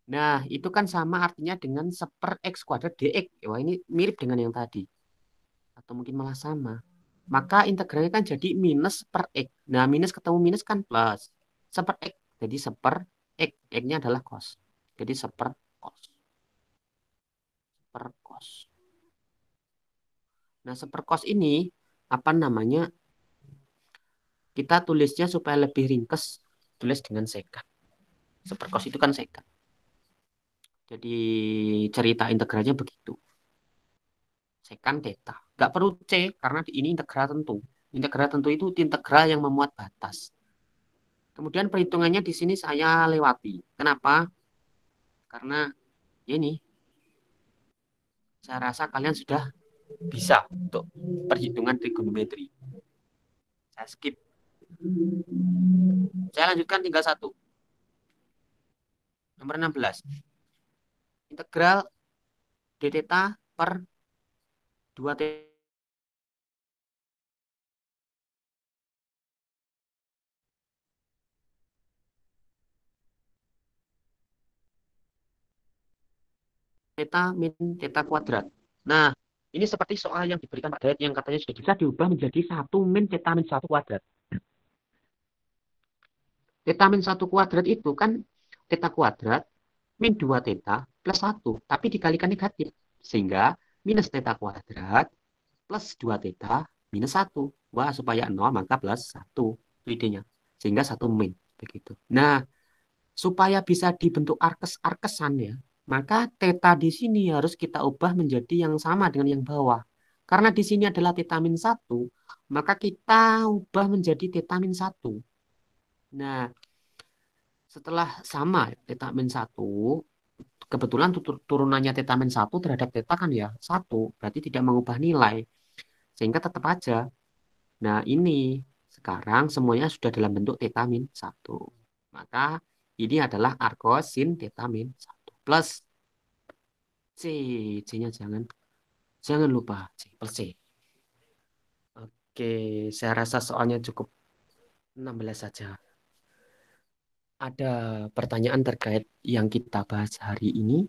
Nah, itu kan sama artinya dengan seper x kuadrat dx. Wah, ini mirip dengan yang tadi. Atau mungkin malah sama. Maka integralnya kan jadi minus per x. Nah, minus ketemu minus kan plus. Seper x. Jadi seper x. X-nya adalah cos. Jadi seper cos. Seper cos. Nah, seper cos ini apa namanya? Kita tulisnya supaya lebih ringkes. Tulis dengan sekan. Seperkos itu kan sekant. Jadi cerita integralnya begitu. Sekant theta. Nggak perlu C karena ini integral tentu. Integral tentu itu integral yang memuat batas. Kemudian perhitungannya di sini saya lewati. Kenapa? Karena ini saya rasa kalian sudah bisa untuk perhitungan trigonometri. Saya skip. Saya lanjutkan tinggal satu. Nomor 16. Integral d theta per 2 theta min theta kuadrat. Nah, ini seperti soal yang diberikan Pak Dayat yang katanya sudah bisa diubah menjadi 1 min theta min 1 kuadrat. Theta min 1 kuadrat itu kan theta kuadrat min 2 theta plus 1. Tapi dikalikan negatif. Sehingga minus theta kuadrat plus 2 theta minus 1. Wah, supaya 0 maka plus 1. Itu idenya. Sehingga 1 min. Begitu. Nah, supaya bisa dibentuk arkes-arkesan ya, maka theta di sini harus kita ubah menjadi yang sama dengan yang bawah. Karena di sini adalah theta min 1, maka kita ubah menjadi theta min 1. Nah, setelah sama theta min 1, kebetulan turunannya theta min 1 terhadap theta kan ya 1, berarti tidak mengubah nilai. Sehingga tetap aja. Nah, ini sekarang semuanya sudah dalam bentuk theta min 1. Maka ini adalah arkos sin theta min 1 plus C. C-nya jangan lupa C plus C. Oke, saya rasa soalnya cukup 16 saja. Ada pertanyaan terkait yang kita bahas hari ini?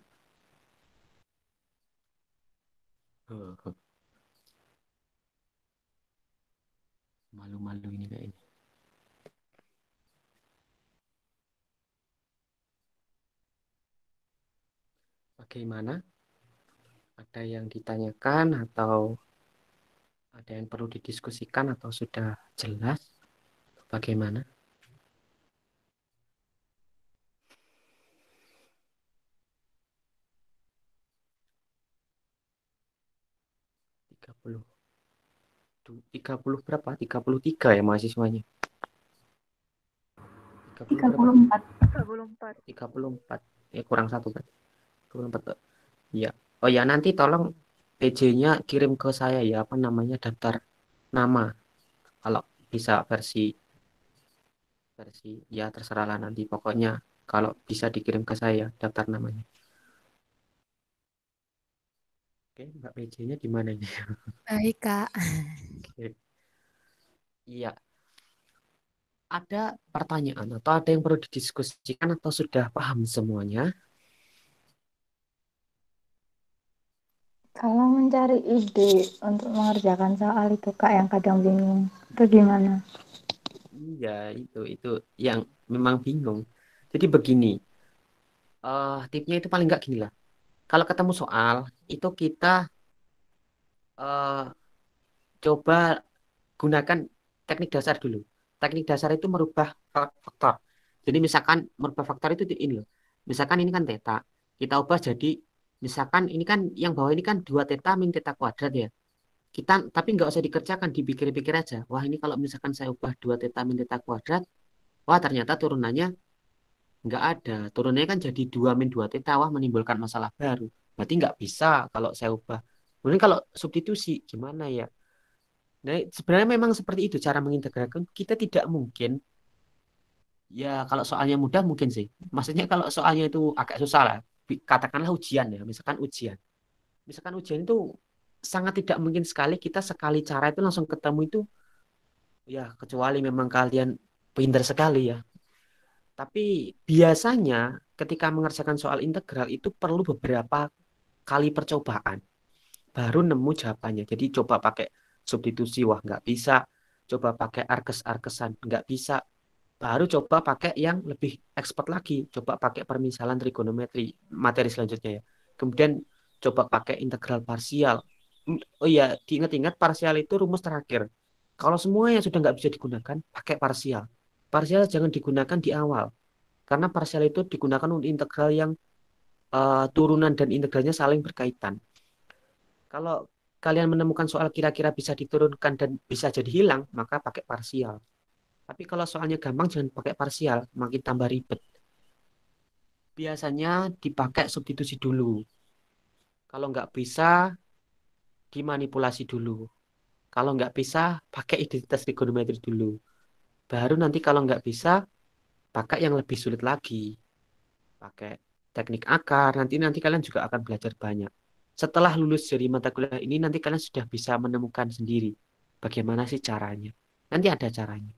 Malu-malu ini kayaknya. Bagaimana? Ada yang ditanyakan atau ada yang perlu didiskusikan atau sudah jelas? Bagaimana? Tiga puluh berapa? 33 ya mahasiswanya? 34. 34. 34. Kurang satu kan? 34. Ya. Oh ya, nanti tolong PJ-nya kirim ke saya ya, apa namanya, daftar nama. Kalau bisa versi ya terserah lah nanti. Pokoknya kalau bisa dikirim ke saya daftar namanya. Oke, Mbak PJ-nya di mana ini? Baik, Kak. Oke. Iya. Ada pertanyaan atau ada yang perlu didiskusikan atau sudah paham semuanya? Kalau mencari ide untuk mengerjakan soal itu Kak yang kadang bingung, itu gimana? Iya, itu yang memang bingung. Jadi begini, tipnya itu paling nggak gini lah. Kalau ketemu soal, itu kita eh, coba gunakan teknik dasar dulu. Teknik dasar itu merubah faktor. Jadi misalkan merubah faktor itu ini loh. Misalkan ini kan theta, kita ubah jadi misalkan ini kan yang bawah ini kan 2 theta min theta kuadrat ya. Kita tapi nggak usah dikerjakan, dipikir-pikir aja. Wah, ini kalau misalkan saya ubah 2 theta min theta kuadrat, wah ternyata turunannya nggak ada. Turunannya kan jadi 2 min 2 theta, wah menimbulkan masalah baru. Berarti nggak bisa kalau saya ubah. Kemudian kalau substitusi gimana ya? Nah, sebenarnya memang seperti itu cara mengintegrasikan. Kita tidak mungkin, ya kalau soalnya mudah mungkin sih. Maksudnya kalau soalnya itu agak susah lah. Katakanlah ujian ya, misalkan ujian. Misalkan ujian itu sangat tidak mungkin sekali kita sekali cara itu langsung ketemu itu. Ya, kecuali memang kalian pintar sekali ya. Tapi biasanya ketika mengerjakan soal integral itu perlu beberapa kali percobaan. Baru nemu jawabannya. Jadi coba pakai substitusi, wah nggak bisa. Coba pakai arkes-arkesan, nggak bisa. Baru coba pakai yang lebih expert lagi. Coba pakai permisalan trigonometri, materi selanjutnya ya. Kemudian coba pakai integral parsial. Oh iya, diingat-ingat parsial itu rumus terakhir. Kalau semuanya sudah nggak bisa digunakan, pakai parsial. Parsial jangan digunakan di awal. Karena parsial itu digunakan untuk integral yang turunan dan integralnya saling berkaitan. Kalau kalian menemukan soal kira-kira bisa diturunkan dan bisa jadi hilang, maka pakai parsial. Tapi kalau soalnya gampang, jangan pakai parsial, makin tambah ribet. Biasanya dipakai substitusi dulu. Kalau nggak bisa, dimanipulasi dulu. Kalau nggak bisa, pakai identitas trigonometri dulu. Baru nanti kalau nggak bisa, pakai yang lebih sulit lagi. Pakai teknik akar, nanti kalian juga akan belajar banyak. Setelah lulus dari mata kuliah ini, nanti kalian sudah bisa menemukan sendiri bagaimana sih caranya. Nanti ada caranya.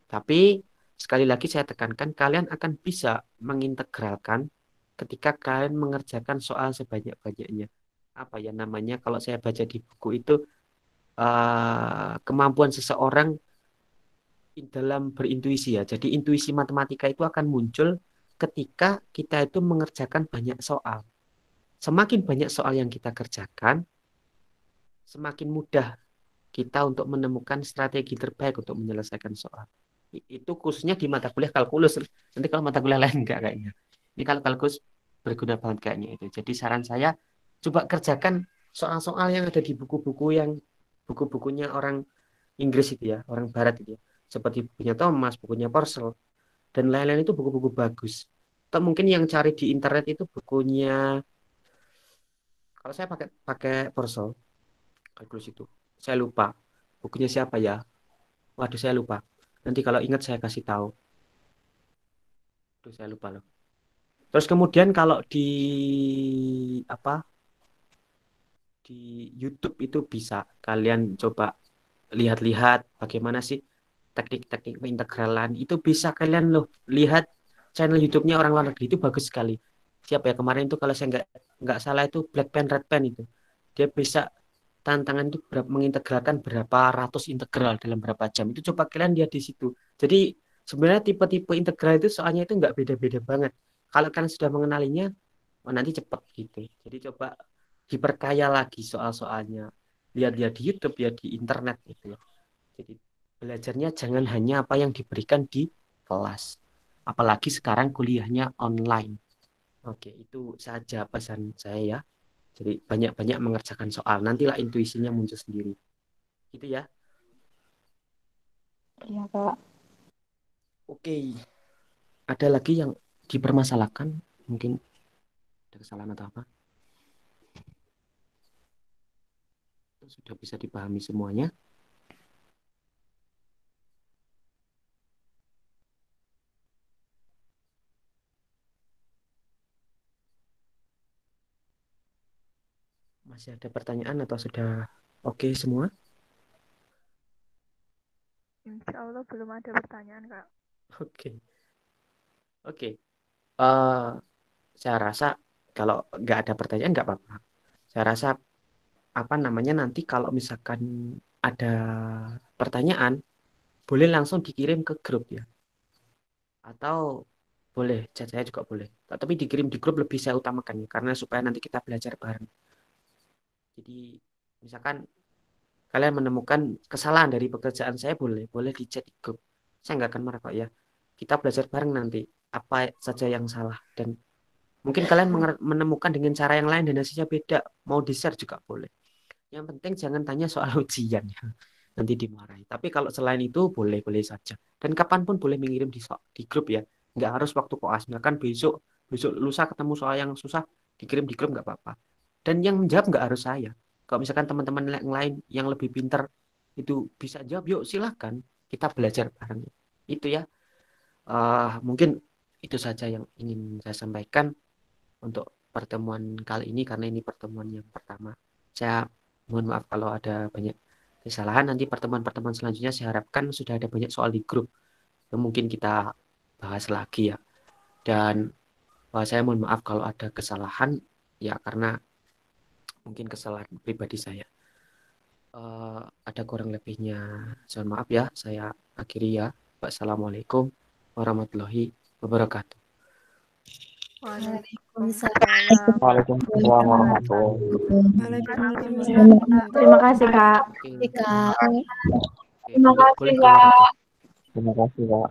Tapi sekali lagi saya tekankan, kalian akan bisa mengintegralkan ketika kalian mengerjakan soal sebanyak-banyaknya. Apa ya namanya, kalau saya baca di buku itu, kemampuan seseorang dalam berintuisi ya. Jadi intuisi matematika itu akan muncul ketika kita itu mengerjakan banyak soal. Semakin banyak soal yang kita kerjakan, semakin mudah kita untuk menemukan strategi terbaik untuk menyelesaikan soal. Itu khususnya di mata kuliah kalkulus. Nanti kalau mata kuliah lain enggak kayaknya. Ini kalau kalkulus berguna banget kayaknya itu. Jadi saran saya, coba kerjakan soal-soal yang ada di buku-bukunya orang Inggris itu ya, orang Barat itu ya. Seperti bukunya Thomas, bukunya Purcell, dan lain-lain itu buku-buku bagus. Atau mungkin yang cari di internet itu bukunya, kalau saya pakai pakai Purcell, kalkulus itu. Saya lupa. Bukunya siapa ya? Waduh, saya lupa. Nanti kalau ingat saya kasih tahu. Aduh, saya lupa loh. Terus kemudian kalau di apa? Di YouTube itu bisa kalian coba lihat-lihat bagaimana sih teknik-teknik pengintegralan. Itu bisa kalian loh lihat channel YouTube-nya orang luar negeri, itu bagus sekali. Siapa ya kemarin itu, kalau saya nggak salah itu Black Pen Red Pen itu. Dia bisa tantangan itu mengintegralkan berapa ratus integral dalam berapa jam. Itu coba kalian lihat di situ. Jadi sebenarnya tipe-tipe integral itu soalnya itu nggak beda-beda banget. Kalau kalian sudah mengenalinya, nanti cepat gitu. Jadi coba diperkaya lagi soal-soalnya. Lihat-lihat di YouTube, ya di internet gitu ya. Jadi belajarnya jangan hanya apa yang diberikan di kelas. Apalagi sekarang kuliahnya online. Oke, itu saja pesan saya ya. Jadi banyak-banyak mengerjakan soal. Nantilah intuisinya muncul sendiri. Gitu ya. Iya, Kak. Oke. Ada lagi yang dipermasalahkan? Mungkin ada kesalahan atau apa? Sudah bisa dipahami semuanya? Masih ada pertanyaan atau sudah oke semua? Insya Allah belum ada pertanyaan, Kak. Oke. Oke. Eh, saya rasa kalau nggak ada pertanyaan nggak apa-apa. Saya rasa apa namanya, nanti kalau misalkan ada pertanyaan, boleh langsung dikirim ke grup ya. Atau boleh chat saya juga boleh. Tapi dikirim di grup lebih saya utamakan ya, karena supaya nanti kita belajar bareng. Jadi misalkan kalian menemukan kesalahan dari pekerjaan saya, boleh di chat di grup. Saya nggak akan marah kok ya. Kita belajar bareng nanti apa saja yang salah, dan mungkin kalian menemukan dengan cara yang lain dan hasilnya beda, mau di-share juga boleh. Yang penting jangan tanya soal ujian ya. Nanti dimarahi. Tapi kalau selain itu boleh-boleh saja. Dan kapanpun boleh mengirim di grup ya. Nggak harus waktu koas. Misalkan besok lusa ketemu soal yang susah, dikirim di grup nggak apa-apa. Dan yang menjawab nggak harus saya. Kalau misalkan teman-teman yang lain yang lebih pintar itu bisa jawab, yuk silahkan. Kita belajar bareng. Itu ya. Mungkin itu saja yang ingin saya sampaikan untuk pertemuan kali ini, karena ini pertemuan yang pertama. Saya mohon maaf kalau ada banyak kesalahan. Nanti pertemuan-pertemuan selanjutnya saya harapkan sudah ada banyak soal di grup yang mungkin kita bahas lagi ya. Dan saya mohon maaf kalau ada kesalahan ya, karena mungkin kesalahan pribadi saya. Ada kurang lebihnya, mohon maaf ya. Saya akhiri ya. Wassalamualaikum warahmatullahi wabarakatuh. Waalaikumsalam. Waalaikumsalam warahmatullahi Waalaikumsalam. Terima kasih, Kak. Oke. Kak. Oke, boleh keluar. Terima kasih, Kak.